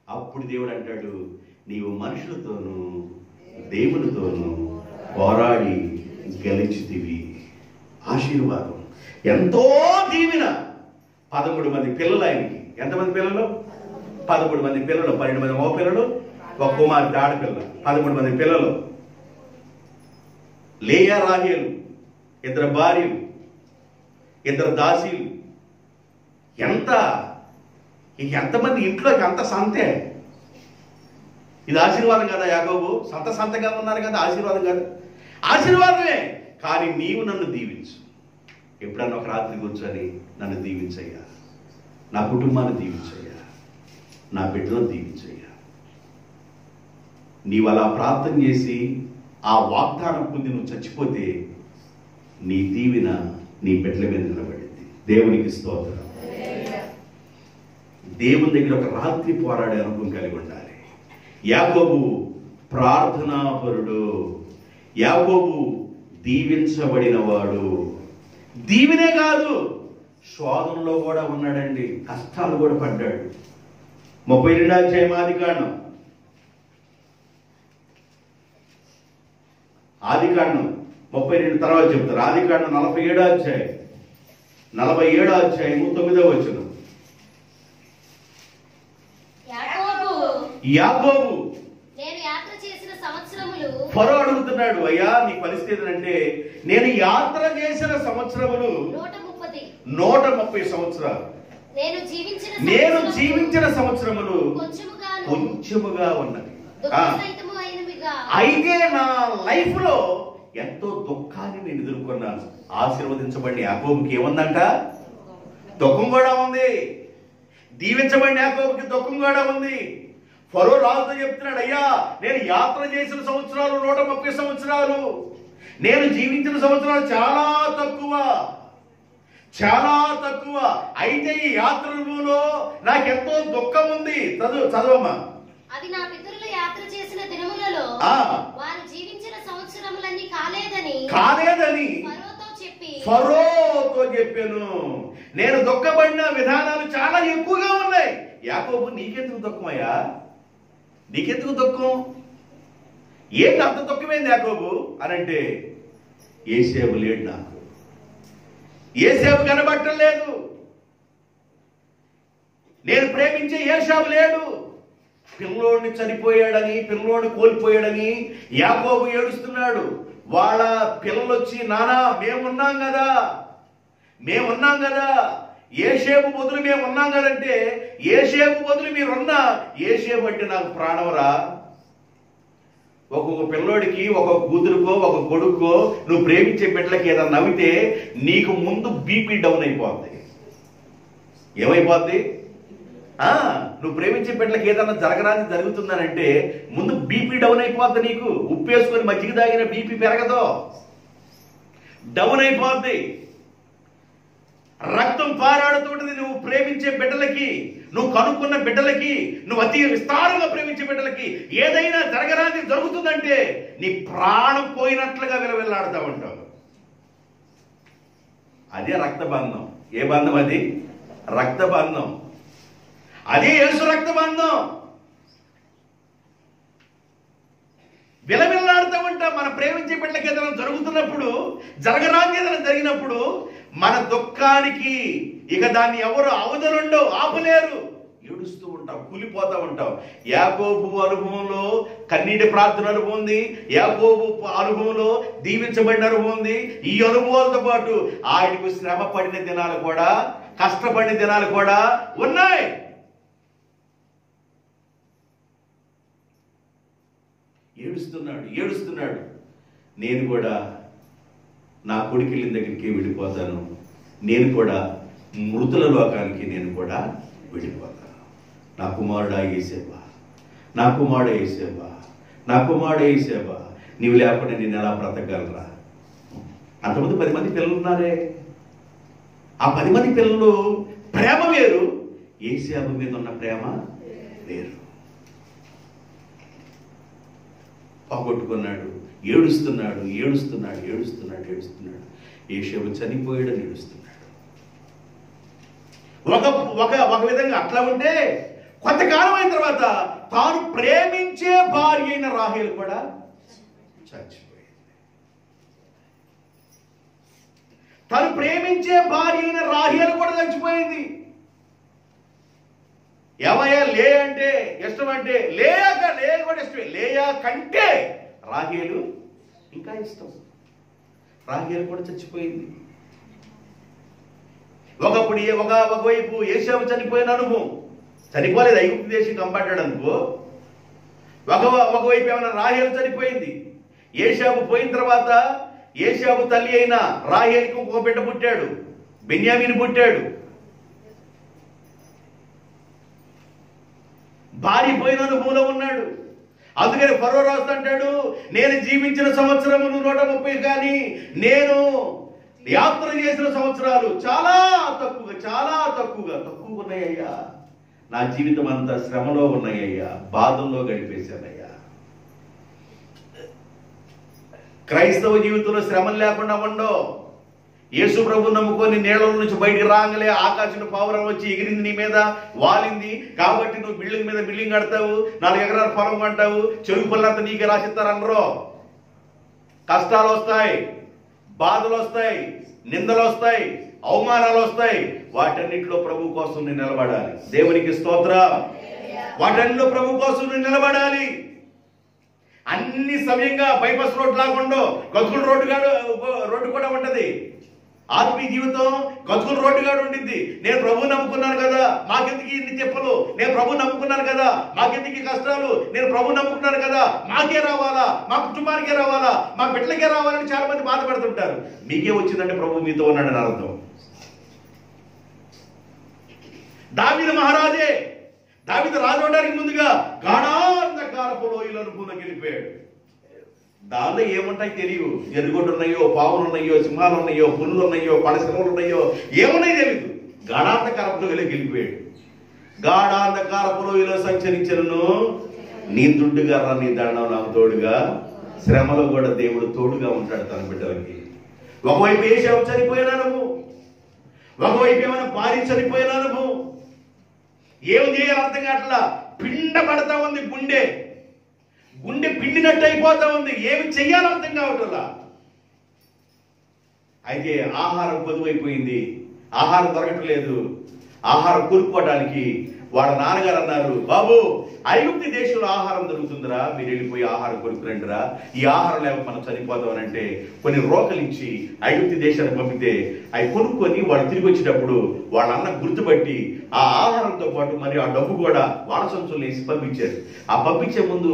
అప్పుడు దేవుడు అంటాడు, నీవు మనుషులతోనూ దేవునితోనూ పోరాడి గెలిచితివి. ఆశీర్వాదం, ఎంతో దీవెన. 13 మంది పిల్లలు ఆయనకి. ఎంతమంది పిల్లలు? 13 మంది పిల్లలు. 12 మంది మగ పిల్లలు, ఒక కుమార్తె ఆడపిల్ల. 13 మంది పిల్లలు. లేయా రాహేలు, 2 భార్యలు, 2 దాసీలు. ఎంతమంది ఇంట్లోకి అంత సంతే. ఇది ఆశీర్వాదం కదా యాకోబు? సంతగా ఉన్నారు కదా, ఆశీర్వాదం కదా? ఆశీర్వాదమే. కానీ నీవు నన్ను దీవించు. ఎప్పుడన్నా ఒక రాత్రి కూర్చొని నన్ను దీవించయ్యా, నా కుటుంబాన్ని దీవించయ్యా, నా బిడ్డలను దీవించయ్యా. నీవు అలా ప్రార్థన చేసి ఆ వాగ్దానం పొంది నువ్వు చచ్చిపోతే నీ దీవెన నీ బిడ్డల మీద నిలబడింది. దేవునికి స్తోత్రం. దేవుని దగ్గర ఒక రాత్రి పోరాడే అనుభవం కలిగి ఉండాలి. యాకోబు ప్రార్థనాపరుడు. యాకోబు దీవించబడిన వాడు. దీవెనే కాదు, శోధనలో కూడా ఉన్నాడండి. కష్టాలు కూడా పడ్డాడు. 32వ అధ్యాయం ఆదికాండం 32 తర్వాత చెప్తారు. ఆదికాండం 47వ అధ్యాయం 9వ వచనం. యాకోబు ఫరో అడుగుతున్నాడు, అయ్యా నీ పరిస్థితి అంటే, నేను యాత్ర చేసిన సంవత్సరములు 130 సంవత్సరాలు. నేను జీవించిన సంవత్సరములు కొంచెముగా ఉన్నది. అయితే నా లైఫ్ లో ఎంతో దుఃఖాన్ని నేను ఎదుర్కొన్నాను. ఆశీర్వదించబడిన యాకోబుకి ఏముందంట? దుఃఖం కూడా ఉంది. దీవించబడిన యాకోబుకి దుఃఖం కూడా ఉంది. ఫరో రాజుతో చెప్తున్నాడు, అయ్యా నేను యాత్ర చేసిన సంవత్సరాలు 130 సంవత్సరాలు, నేను జీవించిన సంవత్సరాలు చాలా తక్కువ. అయితే ఈ యాత్రలో నాకెంతో దుఃఖం ఉంది. చదవమ్మా. అది నా పితరులు యాత్ర చేసిన దినములలో వారు జీవించిన సంవత్సరములన్నీ కాలేదని ఫరోతో చెప్పాను. నేను దుఃఖపడిన విధానాలు చాలా ఎక్కువగా ఉన్నాయి. యాకోబు, నీకెందుకు దుఃఖమయ్యా? నీకెందుకు దుఃఖం? ఏంటి అంత దుఃఖమైంది యాకోబు అనంటే, ఏసేపు లేడు నాకు. ఏసేపు కనబట్టలేదు. నేను ప్రేమించే ఏశావు లేడు. పిల్లోడిని చనిపోయాడని, పిల్లోడిని కోల్పోయాడని యాకోబు ఏడుస్తున్నాడు. వాళ్ళ పిల్లలు వచ్చి, నానా మేమున్నాం కదా, ఏసేపు బదులు మేము ఉన్నాం కదంటే, ఏసేపు బదులు మీరున్నా, ఏసేపు అంటే నాకు ప్రాణవరా. ఒక్కొక్క పిల్లోడికి, ఒక్కొక్క కూతురుకో, ఒక కొడుకో నువ్వు ప్రేమించే బిడ్డలకి ఏదైనా నవ్వితే నీకు ముందు బీపీ డౌన్ అయిపోద్ది. ఏమైపోద్ది? నువ్వు ప్రేమించే బిడ్డలకి ఏదన్నా జరుగుతుందనంటే ముందు బీపీ డౌన్ అయిపోద్ది. నీకు ఉప్పేసుకొని మజ్జిగ తాగిన బీపీ పెరగదు, డౌన్ అయిపోద్ది. రక్తం పారాడుతుంటుంది. నువ్వు ప్రేమించే బిడ్డలకి, నువ్వు కనుక్కున్న బిడ్డలకి, నువ్వు అతి విస్తారంగా ప్రేమించే బిడ్డలకి ఏదైనా జరుగుతుందంటే నీ ప్రాణం పోయినట్లుగా విలవిల్లాడుతూ ఉంటావు. అదే రక్తబంధం. ఏ బంధం అది? రక్తబంధం. అదే యేసు రక్తబంధం. విలవిల్లాడుతూ ఉంటాం. మన ప్రేమించే బిడ్డలకి ఏదైనా జరుగుతున్నప్పుడు, జరగరాని ఏదైనా జరిగినప్పుడు మన దుఃఖానికి ఇక దాన్ని ఎవరు అవధులుండో ఆపలేరు. ఏడుస్తూ ఉంటావు, కూలిపోతా ఉంటావు. యాకోబు అనుభవంలో కన్నీటి ప్రార్థన అనుభవం ఉంది, యాకోబు అనుభవంలో దీవించబడిన అనుభవం ఉంది. ఈ అనుభవాలతో పాటు ఆయనకు శ్రమ పడిన దినాలు కూడా, కష్టపడిన దినాలు కూడా ఉన్నాయి. ఏడుస్తున్నాడు. నేను కూడా నా కొడుకుల దగ్గరికి వెళ్ళిపోతాను, నేను కూడా మృతుల లోకానికి నేను కూడా వెళ్ళిపోతాను. నా కుమారుడా యేసేవా, నా కుమారుడు యేసేవా, నా కుమారుడు యేసేవా, నీవు లేకుండా నేను ఎలా బ్రతకగలరా? అంతమంది 10 మంది పిల్లలు ఉన్నారే. ఆ 10 మంది పిల్లలు ప్రేమ వేరు, యేసేపు మీద ఉన్న ప్రేమ వేరు. పోగొట్టుకున్నాడు, ఏడుస్తున్నాడు. యేసేపు చనిపోయాడని ఏడుస్తున్నాడు. ఒక విధంగా అట్లా ఉంటే కొంతకాలం అయిన తర్వాత తాను ప్రేమించే భార్య అయిన రాహేలు కూడా చచ్చిపోయింది. తాను ప్రేమించే భార్య అయిన రాహేలు కూడా చచ్చిపోయింది. ఏమయ్యా లే అంటే ఇష్టం అంటే లే కూడా ఇష్టమే. లేయా కంటే రాహేలు ఇంకా ఇష్టం. రాహేలు కూడా చచ్చిపోయింది. ఒకవైపు యేసేపు చనిపోయిన అనుభవం, చనిపోలేదు, ఐగుప్తు దేశం కంపడ్డాడు అనుకో. ఒకవైపు ఏమైనా రాహేలు చనిపోయింది. యేసేపు పోయిన తర్వాత యేసేపు తల్లి అయిన రాహేలుకి ఒక బిడ్డ పుట్టాడు, బెన్యామీను పుట్టాడు. భార్య పోయిన అనుభవంలో ఉన్నాడు. అందుకని ఫరో రాజు అంటాడు, నేను జీవించిన సంవత్సరములు 130 కానీ నేను యాత్ర చేసిన సంవత్సరాలు చాలా తక్కువగా ఉన్నాయ్యా. నా జీవితం అంతా శ్రమలో ఉన్నాయ్యా, బాధల్లో గడిపేశానయ్యా. క్రైస్తవ జీవితంలో శ్రమలు లేకుండా ఉండవు. యేసు ప్రభు నమ్ముకొని నీళ్ళ నుంచి బయటికి రాగలే ఆకాశం పావురం వచ్చి ఎగిరింది, నీ మీద వాలింది కాబట్టి నువ్వు బిల్డింగ్ మీద బిల్డింగ్ కడతావు, 4 ఎకరాల పొలం కొంటావు, చెరుకు పళ్ళంతా నీకే రాసిస్తారనరు. కష్టాలు వస్తాయి, బాధలు వస్తాయి, నిందలు వస్తాయి, అవమానాలు వస్తాయి. వాటన్నిటిలో ప్రభు కోసం నేను నిలబడాలి. దేవునికి స్తోత్రం. వాటన్నిటిలో ప్రభు కోసం నేను నిలబడాలి. అన్ని సమయంగా బైపాస్ రోడ్ లాగా గతుకుల రోడ్డు కూడా ఉంటది. ఆత్మీయ జీవితం గతుకుల రోడ్డుగా ఉండింది. నేను ప్రభు నమ్ముకున్నాను కదా, మాకెందుకు ఇన్ని చెప్పలు, నేను ప్రభు నమ్ముకున్నాను కదా, మాకెందుకు కష్టాలు, నేను ప్రభు నమ్ముకున్నాను కదా, మాకే రావాలా, మా కుటుంబానికే రావాలా, మా బిడ్డలకే రావాలని చాలా మంది బాధపడుతుంటారు. మీకే వచ్చిందంటే ప్రభు మీతో ఉన్నాడని అర్థం. దావీదు మహారాజే, దావీదు రాజు అవడానికి ముందుగా గాఢాంధకారపు లోయలను వెళ్ళిపోయాడు. దానిలో ఏముంటాయి తెలియవు. ఎరుగొడ్డు ఉన్నాయో, పావులు ఉన్నాయో, సింహాలు ఉన్నాయో, పుల్లు ఉన్నాయో, పడశిరములు ఉన్నాయో, ఏమున్నాయి తెలియదు. గాఢాంధకారపు లోయలో వెళ్ళిపోయాడు. గాఢాంధకారపు లోయలో సంచరించను, నీ దుడ్డుగా నీ దండం నాకు తోడుగా. శ్రమలో కూడా దేవుడు తోడుగా ఉంటాడు తన బిడ్డలకి. ఒకవైపు యేసేపు చనిపోయినాను, ఒకవైపు ఏమైనా భార్య చనిపోయినాను. ఏం చేయాలి అర్థం కావట్లా. పిండ పడతా ఉంది, గుండె పిండినట్టు అయిపోతా ఉంది. ఏమి చెయ్యాలో అర్థం కావట్లా. అయితే ఆహారం పొదువైపోయింది, ఆహారం దొరకట్లేదు. ఆహారం కొనుక్కోవడానికి వాళ్ళ నాన్నగారు అన్నారు, బాబు ఐగుప్తు దేశంలో ఆహారం దొరుకుతుందిరా, మీరు వెళ్ళిపోయి ఆహారం కొనుక్కురండిరా, ఈ ఆహారం లేకపోతే మనం చనిపోతామనంటే కొన్ని రోకలించి ఐగుప్తు దేశానికి పంపితే అవి కొనుక్కొని వాళ్ళు తిరిగి వచ్చేటప్పుడు వాళ్ళ అన్న గుర్తుపట్టి ఆ ఆహారంతో పాటు మరి ఆ డబ్బు కూడా వాళ్ళ సంచులు వేసి పంపించారు. ఆ పంపించే ముందు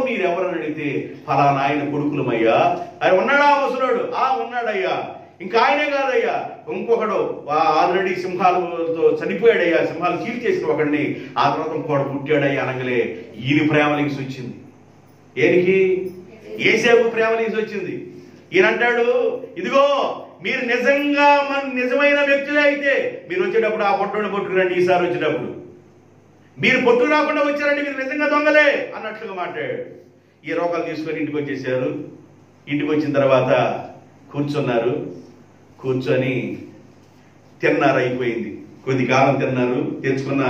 మీరెవరని అడిగితే ఫలానా ఆయన కొడుకులమయ్యా. ఆయన ఉన్నాడా ముసలాడు? ఉన్నాడయ్యా. ఇంకా ఆయనే కాదయ్యా, ఇంకొకడు ఆల్రెడీ సింహాలతో చనిపోయాడయ్యా, సింహాలు చీల్ చేసిన ఒకడిని, ఆ తర్వాత ఇంకోడు పుట్టాడయ్యా అనగలే ఈయన ప్రేమలింగ్స్ వచ్చింది. ఏనికి? యేసేపు ప్రేమలింగ్స్ వచ్చింది. ఈయన అంటాడు, ఇదిగో మీరు నిజమైన వ్యక్తులే అయితే మీరు వచ్చేటప్పుడు ఆ పొట్టుని పట్టుకురండి, ఈసారి వచ్చేటప్పుడు మీరు పొట్టు రాకుండా వచ్చారంటే మీరు నిజంగా దొంగలే అన్నట్లుగా మాట్లాడాడు. ఈ రోగాలు తీసుకొని ఇంటికి వచ్చేసారు. ఇంటికి వచ్చిన తర్వాత కూర్చొని తిన్నారు, అయిపోయింది. కొద్ది కాలం తిన్నారు, తెచ్చుకున్న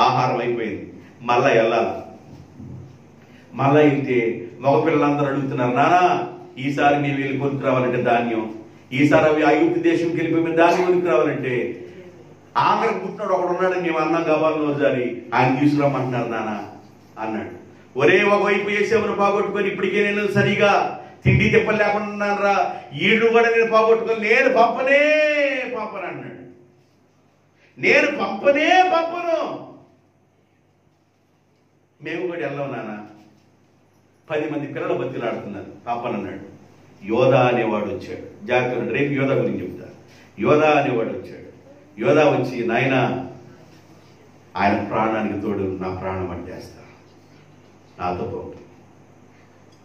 ఆహారం అయిపోయింది. మళ్ళా వెళ్ళాలి. మళ్ళా వెళ్తే మగపిల్లలందరూ అడుగుతున్నారు, నానా ఈసారి మేము వెళ్ళి కొనుక్కు రావాలంటే ధాన్యం, ఈసారి అవి ఐగుప్తు దేశంకి వెళ్ళిపోయి ధాన్యం కొనుక్కు రావాలంటే ఆఖరి పుట్టినాడు ఒకడు ఉన్నాడు, మేము అన్నం కావాలని జారి ఆయన తీసుకురమ్మంటున్నారు నాన్న అన్నాడు. ఒరే ఒకవైపు వేసేవను పోగొట్టుకొని ఇప్పటికే నేను సరిగా తిండి తిప్పలు లేకుండా ఉన్నాను రా, ఈళ్ళు కూడా నేను పోగొట్టుకొని నేను పంపను అన్నాడు. నేను పంపను. మేము కూడా వెళ్ళాం నాన్న, 10 మంది పిల్లలు బతిలాడుతున్నారు పంపనన్నాడు. యోధా అనేవాడు వచ్చాడు. జాగ్రత్త, రేపు యోధా గురించి చెప్తా. యోధా అనేవాడు వచ్చాడు. యోధా వచ్చి, నాయన ఆయన ప్రాణానికి తోడు నా ప్రాణం అడ్డేస్తా, నాతో పాటు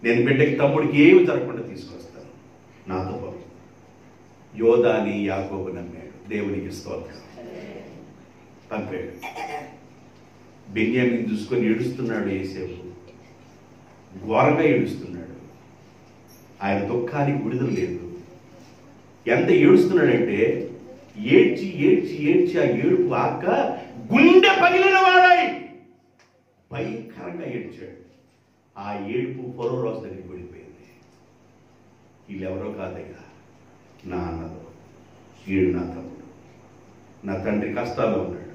నేను బిడ్డకి తమ్ముడికి ఏమి జరగకుండా తీసుకొస్తాను, నాతో పాటు. యోధాని యాకోబు నమ్మాడు. దేవునికి స్తోత్రం. పంపాడు. బెన్యామీను చూసుకొని ఏడుస్తున్నాడు యోసేపు, ఘోరంగా ఏడుస్తున్నాడు. ఆయన దుఃఖానికి విడుదల లేదు. ఎంత ఏడుస్తున్నాడంటే ఏడ్చి ఏడ్చి ఏడ్చి ఆ ఏడుపు ఆక గుండె పగిలిన వాడాయి భయంకరంగా ఏడ్చాడు. ఆ ఏడుపు ఫరో రాజు దగ్గరికి వెళ్ళిపోయింది. వీళ్ళెవరో కాదయ్యా, నా అన్నదో, వీడు నా తమ్ముడు, నా తండ్రి కష్టాల్లో ఉన్నాడు.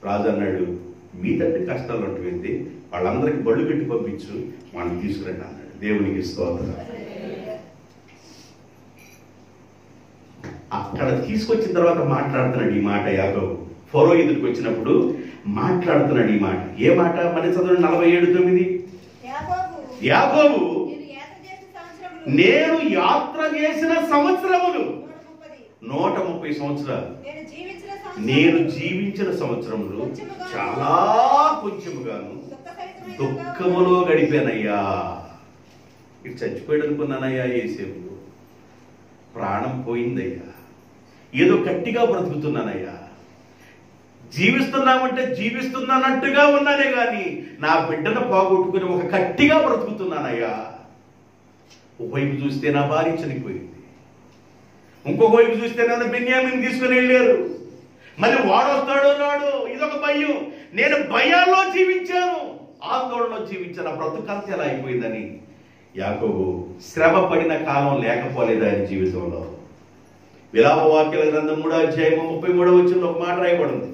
రాజు అన్నాడు, మీ తండ్రి కష్టాల్లో ఉంటుంది, వాళ్ళందరికీ బళ్ళు పెట్టి పంపించు, వాళ్ళని తీసుకురండి అన్నాడు. దేవునికి స్తోత్రం. అక్కడ తీసుకొచ్చిన తర్వాత మాట్లాడుతున్నాడు ఈ మాట యాకోబు. ఫరో ఎదురుకు వచ్చినప్పుడు మాట్లాడుతున్నాడు ఈ మాట. ఏ మాట? మన చదవండి 47:9. యాకోబు, నేను యాత్ర చేసిన సంవత్సరములు 130 సంవత్సరాలు, నేను జీవించిన సంవత్సరములు చాలా కొంచెముగాను దుఃఖములో గడిపానయ్యా. ఇటు చచ్చిపోయాడు అనుకున్నానయ్యా యోసేపు, ప్రాణం పోయిందయ్యా, ఏదో గట్టిగా బ్రతుకుతున్నానయ్యా, జీవిస్తున్నామంటే జీవిస్తున్నానంటుగా ఉన్నానే గాని నా బిడ్డను పోగొట్టుకుని ఒక గట్టిగా బ్రతుకుతున్నానయ్యా. ఒకవైపు చూస్తే నా భార్య చనిపోయింది, ఇంకొక వైపు చూస్తే నన్ను బెన్యామీను తీసుకుని వెళ్ళారు, మళ్ళీ వాడొస్తాడో రాడు, ఇదొక భయం. నేను భయాల్లో జీవించాను, ఆందోళనలో జీవించాను. ఆ బ్రతుకంతా ఎలా అయిపోయిందని యాకోబు శ్రమ పడిన కాలం లేకపోలేదు ఆయన జీవితంలో. విలాప వాక్యాల గ్రంథం 3:33 ఒక మాట రాయబడింది.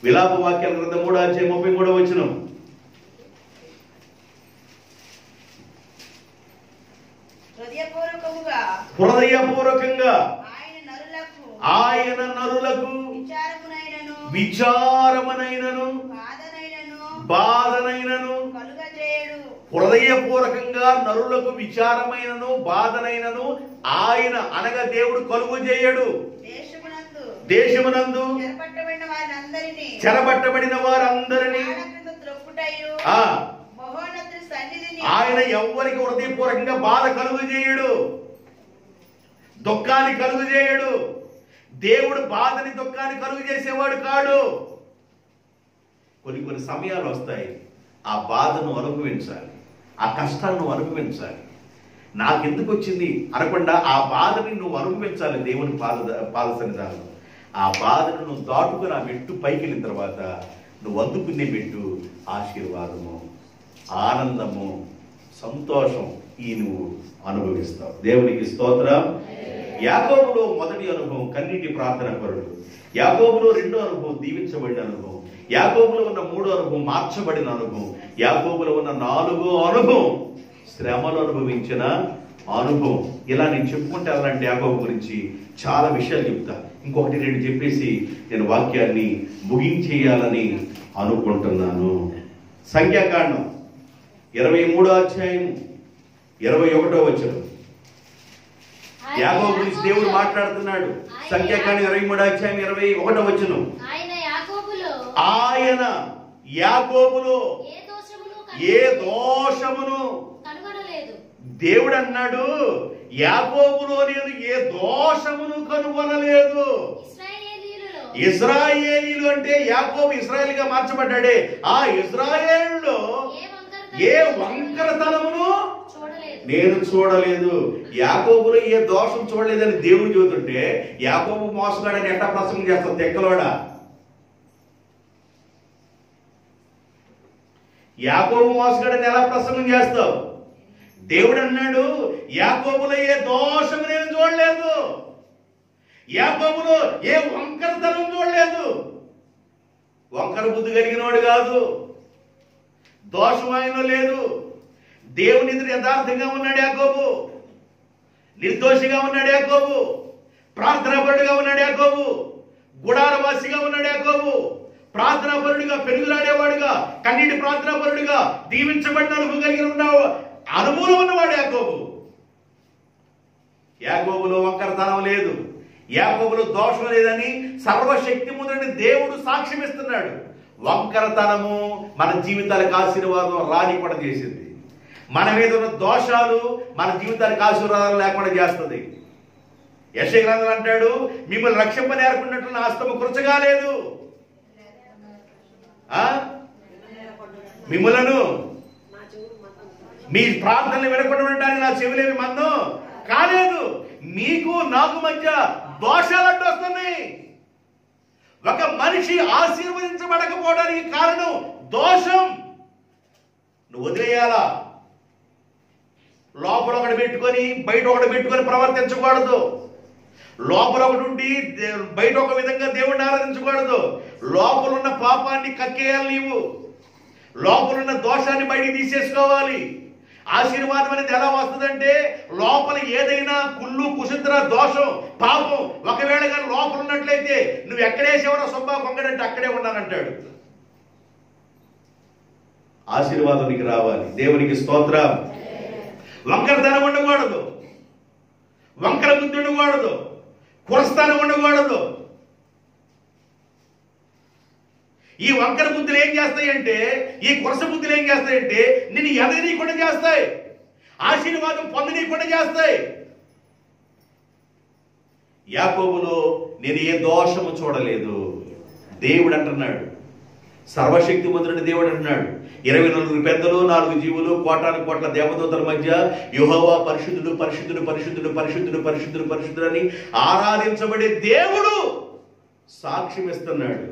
విలాప వాక్యాల గ్రంథం 3:33 హృదయపూర్వకంగా ఆయన నరులకు విచారమునైనను బాధనైనను హృదయపూర్వకంగా నరులకు విచారమైనను బాధనైనను ఆయన అనగా దేవుడు కలుగు చేయడు. దేశమునందు చెరబట్టబడిన వారందరినీ ఆయన ఎవ్వరికి హృదయపూర్వకంగా బాధ కలుగు చేయడు, దుఃఖాన్ని కలుగు చేయడు. దేవుడు బాధని దుఃఖాన్ని కలుగు చేసేవాడు కాడు. కొన్ని సమయాలు వస్తాయి, ఆ బాధను అనుభవించాలి, ఆ కష్టాన్ని నువ్వు అనుభవించాలి. నాకెందుకు వచ్చింది అనకుండా ఆ బాధని నువ్వు అనుభవించాలి. దేవుని పాద సన్నిధానం ఆ బాధను నువ్వు దాటుకుని ఆ మెట్టు పైకి వెళ్ళిన తర్వాత నువ్వు అందుకునే మెట్టు ఆశీర్వాదము, ఆనందము, సంతోషం ఈ నువ్వు అనుభవిస్తావు. దేవునికి స్తోత్రం. యాకోబులో మొదటి అనుభవం కన్నీటి ప్రార్థన పరుడు. యాకోబులో రెండో అనుభవం దీవించబడిన అనుభవం. యాకోబులో ఉన్న మూడో అనుభవం మార్చబడిన అనుభవం. యాకోబులో ఉన్న నాలుగో అనుభవం శ్రమలు అనుభవించిన అనుభవం. ఇలా నేను చెప్పుకుంటే అలాంటి యాకోబు గురించి చాలా విషయాలు చెప్తా. ఇంకొకటి రెండు చెప్పేసి నేను వాక్యాన్ని ముగించేయాలని అనుకుంటున్నాను. సంఖ్యాకాండం 23:21 యాకోబు గురించి దేవుడు మాట్లాడుతున్నాడు. సంఖ్యాకాండం 23:21 ఆయన యాకోబులో ఏ దోషమును దేవుడు అన్నాడు, యాకోబులో నేను ఏ దోషమును కనుగొనలేదు. ఇశ్రాయేలీలు అంటే యాకోబు ఇశ్రాయేలుగా మార్చబడ్డాడే, ఆ ఇశ్రాయేలులో ఏ వంకరతనమును నేను చూడలేదు. యాకోబులో ఏ దోషం చూడలేదని దేవుడు చెబుతుంటే యాకోబు మోసగాడని ఎట్టా ప్రసంగం చేస్తావు? తెక్కలోడా. యాకోబు మోసగాడని ఎలా ప్రసంగం చేస్తావు? దేవుడు అన్నాడు, యాకోబులో ఏ దోషము నేను చూడలేదు. యాకోబులో ఏ వంకరతనం చూడలేదు. వంకర బుద్ధి కలిగిన వాడు కాదు, దోషం ఆయనలో లేదు. దేవుని ఎదురు యథార్థంగా ఉన్నాడు యాకోబు, నిర్దోషిగా ఉన్నాడు యాకోబు, ప్రార్థనాపరుడుగా ఉన్నాడు యాకోబు, గుడారవాసిగా ఉన్నాడు యాకోబు, ప్రార్థనాపరుడిగా, పెరుగులాడేవాడుగా, కన్నీటి ప్రార్థనాపరుడిగా, దీవించబడిన అనుభవం కలిగి ఉన్న అనుభవం ఉన్నవాడు యాకోబు. యాకోబులో వంకరతనం లేదు, యాకోబులో దోషం లేదని సర్వశక్తిమంతుడైన దేవుడు సాక్ష్యం ఇస్తున్నాడు. వంకరతనము మన జీవితాలకు ఆశీర్వాదం రానికుండా చేసింది. మన మీద ఉన్న దోషాలు మన జీవితాలకు ఆశీర్వాదం లేకుండా చేస్తుంది. యెషయా గ్రంథంలో అంటాడు, మిమ్మల్ని రక్షింపనేరకున్నట్లు నా హస్తము కృచగా లేదు, మిమ్మలను మీ ప్రార్థనలు వినకుండా ఉండడానికి నా చెవులేమి మందం కాలేదు. మీకు నాకు మధ్య దోషాలంటూ వస్తున్నాయి. ఒక మనిషి ఆశీర్వదించబడకపోవడానికి కారణం దోషం. నువ్వు వదిలేయాలా. లోపల ఒకటి పెట్టుకొని బయట ఒకటి పెట్టుకొని ప్రవర్తించకూడదు. లోపల ఒకటి ఉండి బయట ఒక విధంగా దేవుడిని ఆరాధించకూడదు. లోపల ఉన్న పాపాన్ని కక్కేయాలి. నీవు లోపల ఉన్న దోషాన్ని బయటికి తీసేసుకోవాలి. ఆశీర్వాదం అనేది ఎలా వస్తుందంటే, లోపల ఏదైనా కుళ్ళు, కుశిద్ర, దోషం, పాపం ఒకవేళ కానీ లోపల ఉన్నట్లయితే నువ్వు ఎక్కడేసేవరో సొబ్బా కొంగడంటే అక్కడే ఉన్నానంటాడు. ఆశీర్వాదం నీకు రావాలి. దేవునికి స్తోత్రం. వంకరతనం ఉండకూడదు, వంకర బుద్ధి ఉండకూడదు, కురస్థానం ఉండకూడదు. ఈ వంకర బుద్ధులు ఏం చేస్తాయంటే, ఈ కురస బుద్ధులు ఏం చేస్తాయంటే నిన్ను ఎదగనీయకుండా చేస్తాయి, ఆశీర్వాదం పొందనీయకుండా చేస్తాయి. యాకోబులో నేను ఏ దోషము చూడలేదు. దేవుడు అంటున్నాడు, సర్వశక్తిమంతుడైన దేవుడు అంటున్నాడు, 24 పెద్దలు, 4 జీవులు, కోటాను కోట్ల దేవదూతల మధ్య యెహోవా పరిశుద్ధుడు పరిశుద్ధుడు పరిశుద్ధుడు పరిశుద్ధుడు పరిశుద్ధుడు పరిశుద్ధుడు అని ఆరాధించబడే దేవుడు సాక్ష్యం ఇస్తున్నాడు.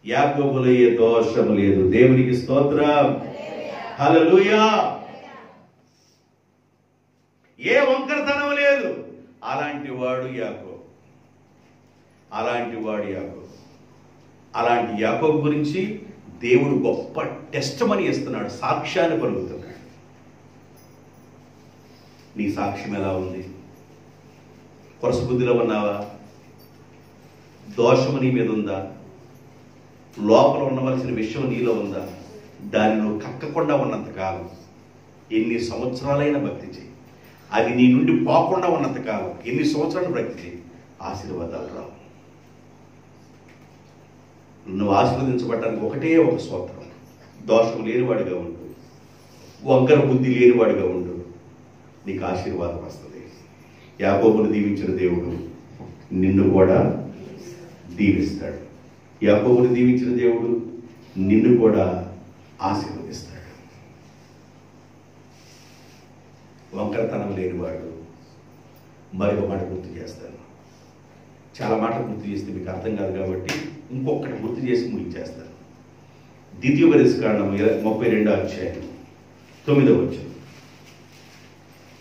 యాకోబులో ఏ దోషం లేదు. దేవునికి స్తోత్రం. హల్లెలూయా. ఏ వంకరతనం లేదు. అలాంటి వాడు యాకోబు. అలాంటి వాడు యాకోబు. అలాంటి యాకోబు గురించి దేవుడు గొప్ప టెస్టిమనీ ఇస్తున్నాడు, సాక్ష్యాన్ని పలుకుతున్నాడు. నీ సాక్ష్యం ఎలా ఉంది? కొరస బుద్ధిలో ఉన్నావా? దోషము నీ మీద ఉందా? లోపల ఉండవలసిన విషయం నీలో ఉందా? దాన్ని నువ్వు కక్కకుండా ఉన్నంతకాలం ఎన్ని సంవత్సరాలైనా భక్తి చేయి. అది నీ నుండి పోకుండా ఉన్నంతకాలం ఎన్ని సంవత్సరాలు భక్తి చేయి, ఆశీర్వాదాలు రావు. నువ్వు ఆశీర్వదించబడటానికి ఒకటే ఒక స్తోత్రం, దోషం లేనివాడిగా ఉండు, వంకర బుద్ధి లేనివాడిగా ఉండు, నీకు ఆశీర్వాదం వస్తుంది. యాకోబును దీవించిన దేవుడు నిన్ను కూడా దీవిస్తాడు. యాకోబును దీవించిన దేవుడు నిన్ను కూడా ఆశీర్వదిస్తాడు. వంకరతనం లేనివాడు. మరొక మాట గుర్తు చేస్తాను. చాలా మాటలు గుర్తు చేస్తే మీకు అర్థం కాదు కాబట్టి ఇంకొకటి గుర్తు చేసి ముగించేస్తాను. ద్వితీయోపదేశకాండం 32వ అధ్యాయం 9వ వచనం.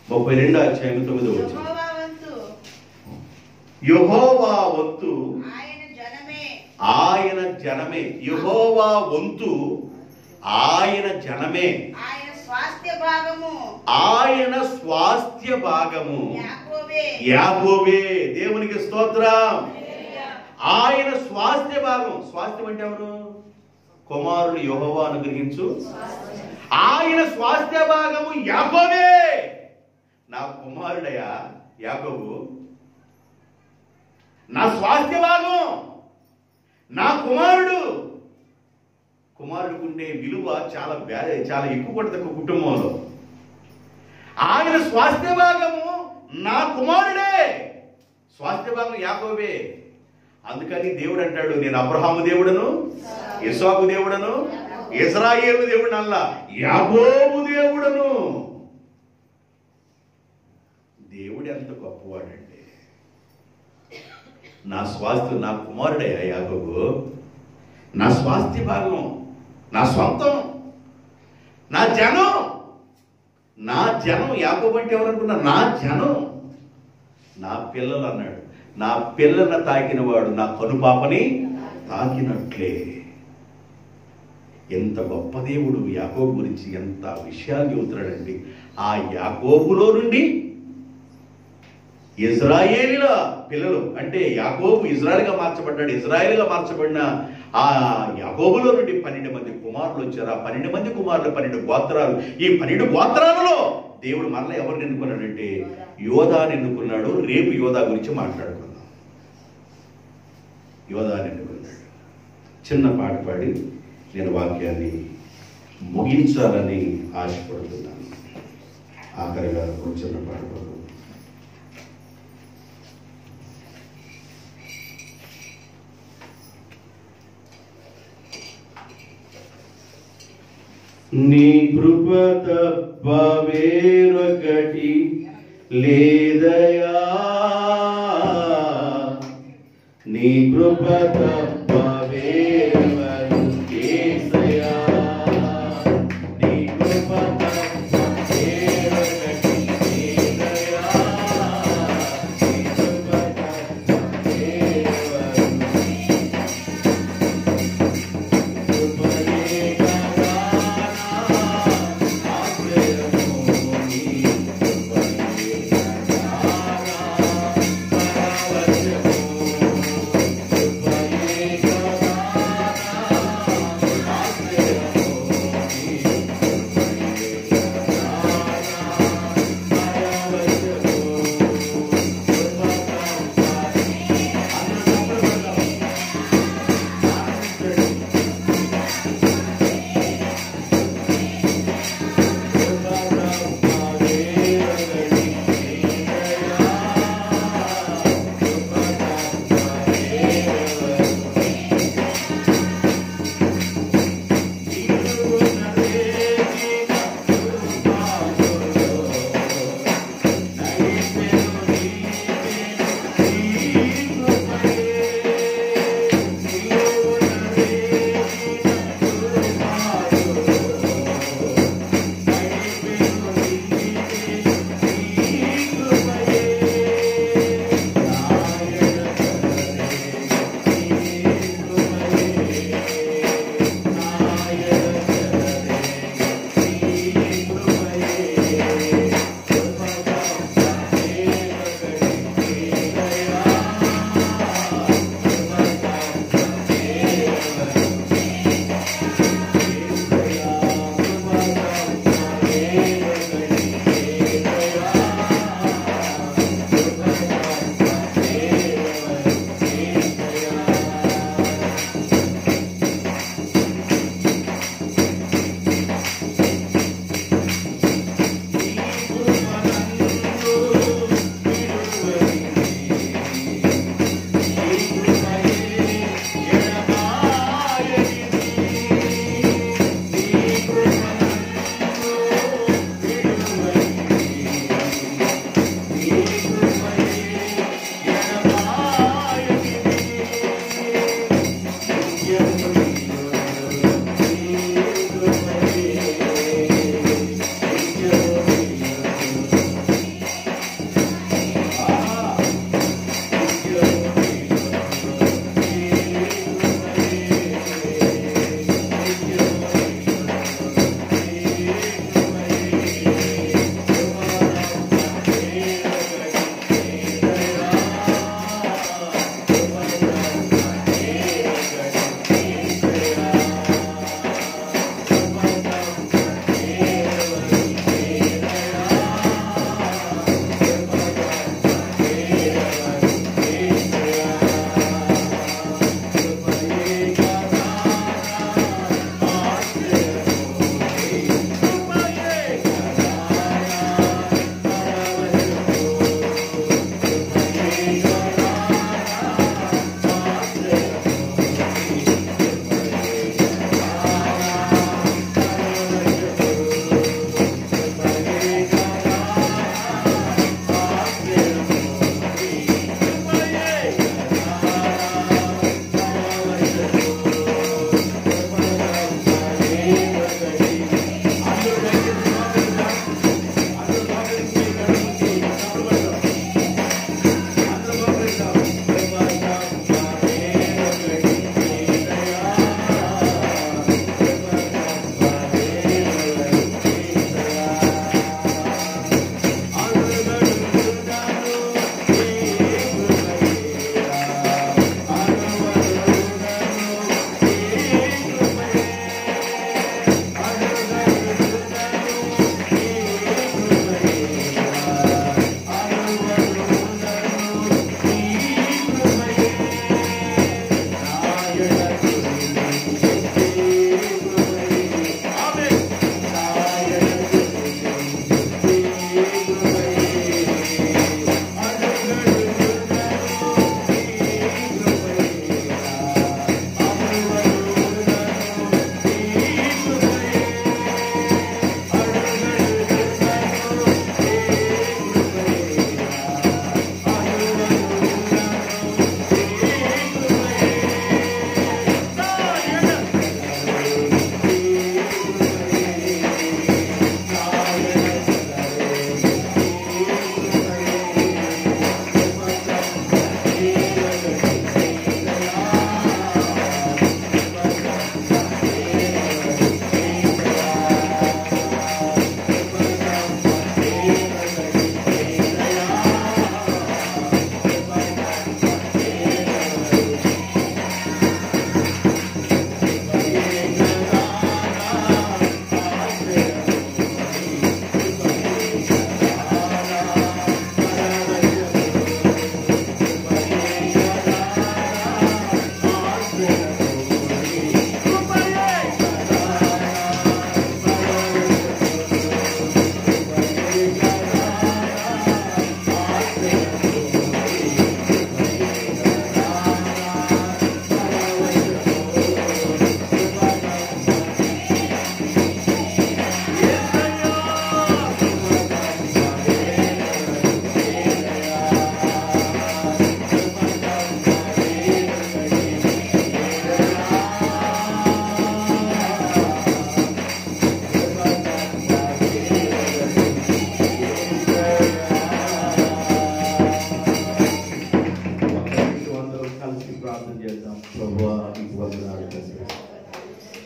32వ అధ్యాయం 9వ వచనం. యెహోవా వంతు ఆయన జనమే. యెహోవా వంతు ఆయన జనమే. ఆయన స్వాస్థ్య భాగము యాకోబే. దేవునికి స్తోత్రం. ఆయన స్వాస్థ్య భాగం. స్వాస్థ్యం అంటే ఎవరు? కుమారుడు యెహోవా అనుగ్రహించు ఆయన స్వాస్థ్య భాగము యాకోబే. నా కుమారుడయా యాకోబు, నా స్వాస్థ్య భాగం, నా కుమారుడు. కుమారుడికి ఉండే విలువ చాలా ఎక్కువ పడుతుంది కుటుంబంలో. ఆయన స్వాస్థ్య భాగము నా కుమారుడే. స్వాస్థ్య భాగం యాకోబే. అందుకని దేవుడు అంటాడు, నేను అబ్రహాము దేవుడను, ఇస్సాకు దేవుడను, ఇశ్రాయేలు దేవుడు అల్లా, యాకోబు దేవుడను. దేవుడు ఎంత గొప్పవాడండి. నా స్వాస్థ్యం, నా కుమారుడే యాకోబు, నా స్వాస్థ్య భాగం, నా సొంతం, నా జనం. నా జనం. యాకోబు అంటే ఎవరనుకున్నా? నా జనం, నా పిల్లలు అన్నాడు. నా పిల్లలను తాకిన వాడు నా కనుపాపని తాకినట్లే. ఎంత గొప్ప దేవుడు! యాకోబు గురించి ఎంత విషయాలు చెబుతున్నాడండి. ఆ యాకోబులో నుండి ఇజ్రాయేలీల పిల్లలు, అంటే యాకోబు ఇజ్రాయేల్గా మార్చబడ్డాడు. ఇజ్రాయేల్గా మార్చబడిన ఆ యాకోబులో నుండి 12 మంది కుమారులు వచ్చారు. ఆ 12 మంది కుమారులు 12 గోత్రాలు. ఈ 12 గోత్రాలలో దేవుడు మరలా ఎవరిని ఎన్నుకున్నాడంటే యోధాని ఎన్నుకున్నాడు. రేపు యోధా గురించి మాట్లాడుకుందాం. యోధాని ఎన్నుకున్నాడు. చిన్న పాట పాడి నేను వాక్యాన్ని ముగించాలని ఆశపడుతున్నాను. ఆఖరిగా ఒక చిన్న పాట పాడు. నీ కృప తప్ప వేరొకటి లేదయా, నీ కృప తప్ప వేరొకటి యేసయ్యా, నీ కృప తప్ప వేరొకటి లేదయా, నీ కృప తప్ప వేరొకటి కృపయే కదా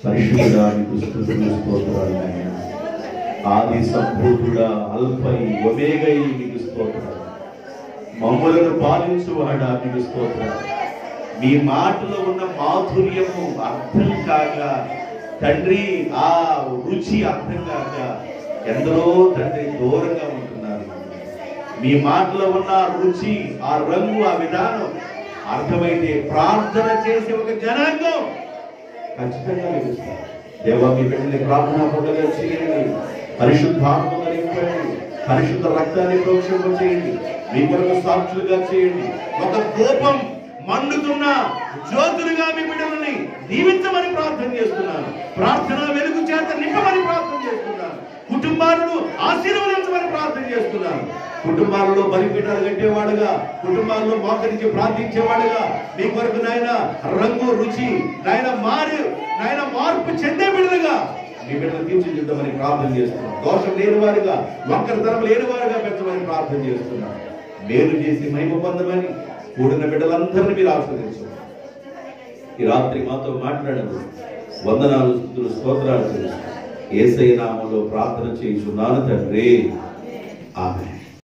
పరిశుద్ధుడా నీకు స్తుతులు స్తోత్రాలు నాయన. ఆది సంభూతుడా అల్ఫై ఒమేగై నీకు స్తోత్రాలు. మమ్ములను పాలించువాడా నీకు స్తోత్రాలు. మీ మాటలో ఉన్న మాధుర్యము అర్థం కాక తండ్రి, ఆ రుచి అర్థం కాక ఎందరో తండ్రి దూరంగా ఉంటున్నారు. మీ మాటలో ఉన్న రుచి, ఆ రంగు, ఆ విధానం అర్థమైతే ప్రార్థన చేసే ఒక జనాంగం ఖచ్చితంగా లభిస్తారు. దేవా, మీ బిడ్డని ప్రార్థనా పొందగా చేయండి, పరిశుద్ధాత్మగా నింపండి, పరిశుద్ధ రక్తాన్ని ప్రోక్షింప చేయండి, మీ కొరకు సాక్షులుగా చేయండి. ఒక కోపం మండుతున్న జ్యోతులుగా మీ బిడ్డలని దీవించమని ప్రార్థన చేస్తున్నాను. ప్రార్థన వెలుగు చేత నింపమని ప్రార్థన చేస్తున్నాను. కుటుంబాలను ఆశీర్వదించమని ప్రార్థన చేస్తున్నాను. కుటుంబాలలో బలిపీఠాలు కట్టేవాడుగా, కుటుంబాల్లో మోకరించి ప్రార్థించేవాడుగా, మీ కొరకు నాయన రంగు రుచి నాయన మార్పు చెందే బిడ్డలుగా మీ బిడ్డలు తీర్చిదిద్దమని ప్రార్థన చేస్తున్నాను. దోషం లేని వారుగా, వంకరతనం లేని వారుగా పెంచమని ప్రార్థన చేస్తున్నాను. మేలు చేసి మహిమ పొందమని కూడిన బిడ్డలందరినీ మీరు ఆశీర్వదించండి. ఈ రాత్రి మాతో మాట్లాడదు వందనాలు, స్తుతులు, స్తోత్రాలు యేసయ్య నామములో ప్రార్థన చేయుచున్నాను తండ్రి. ఆమేన్.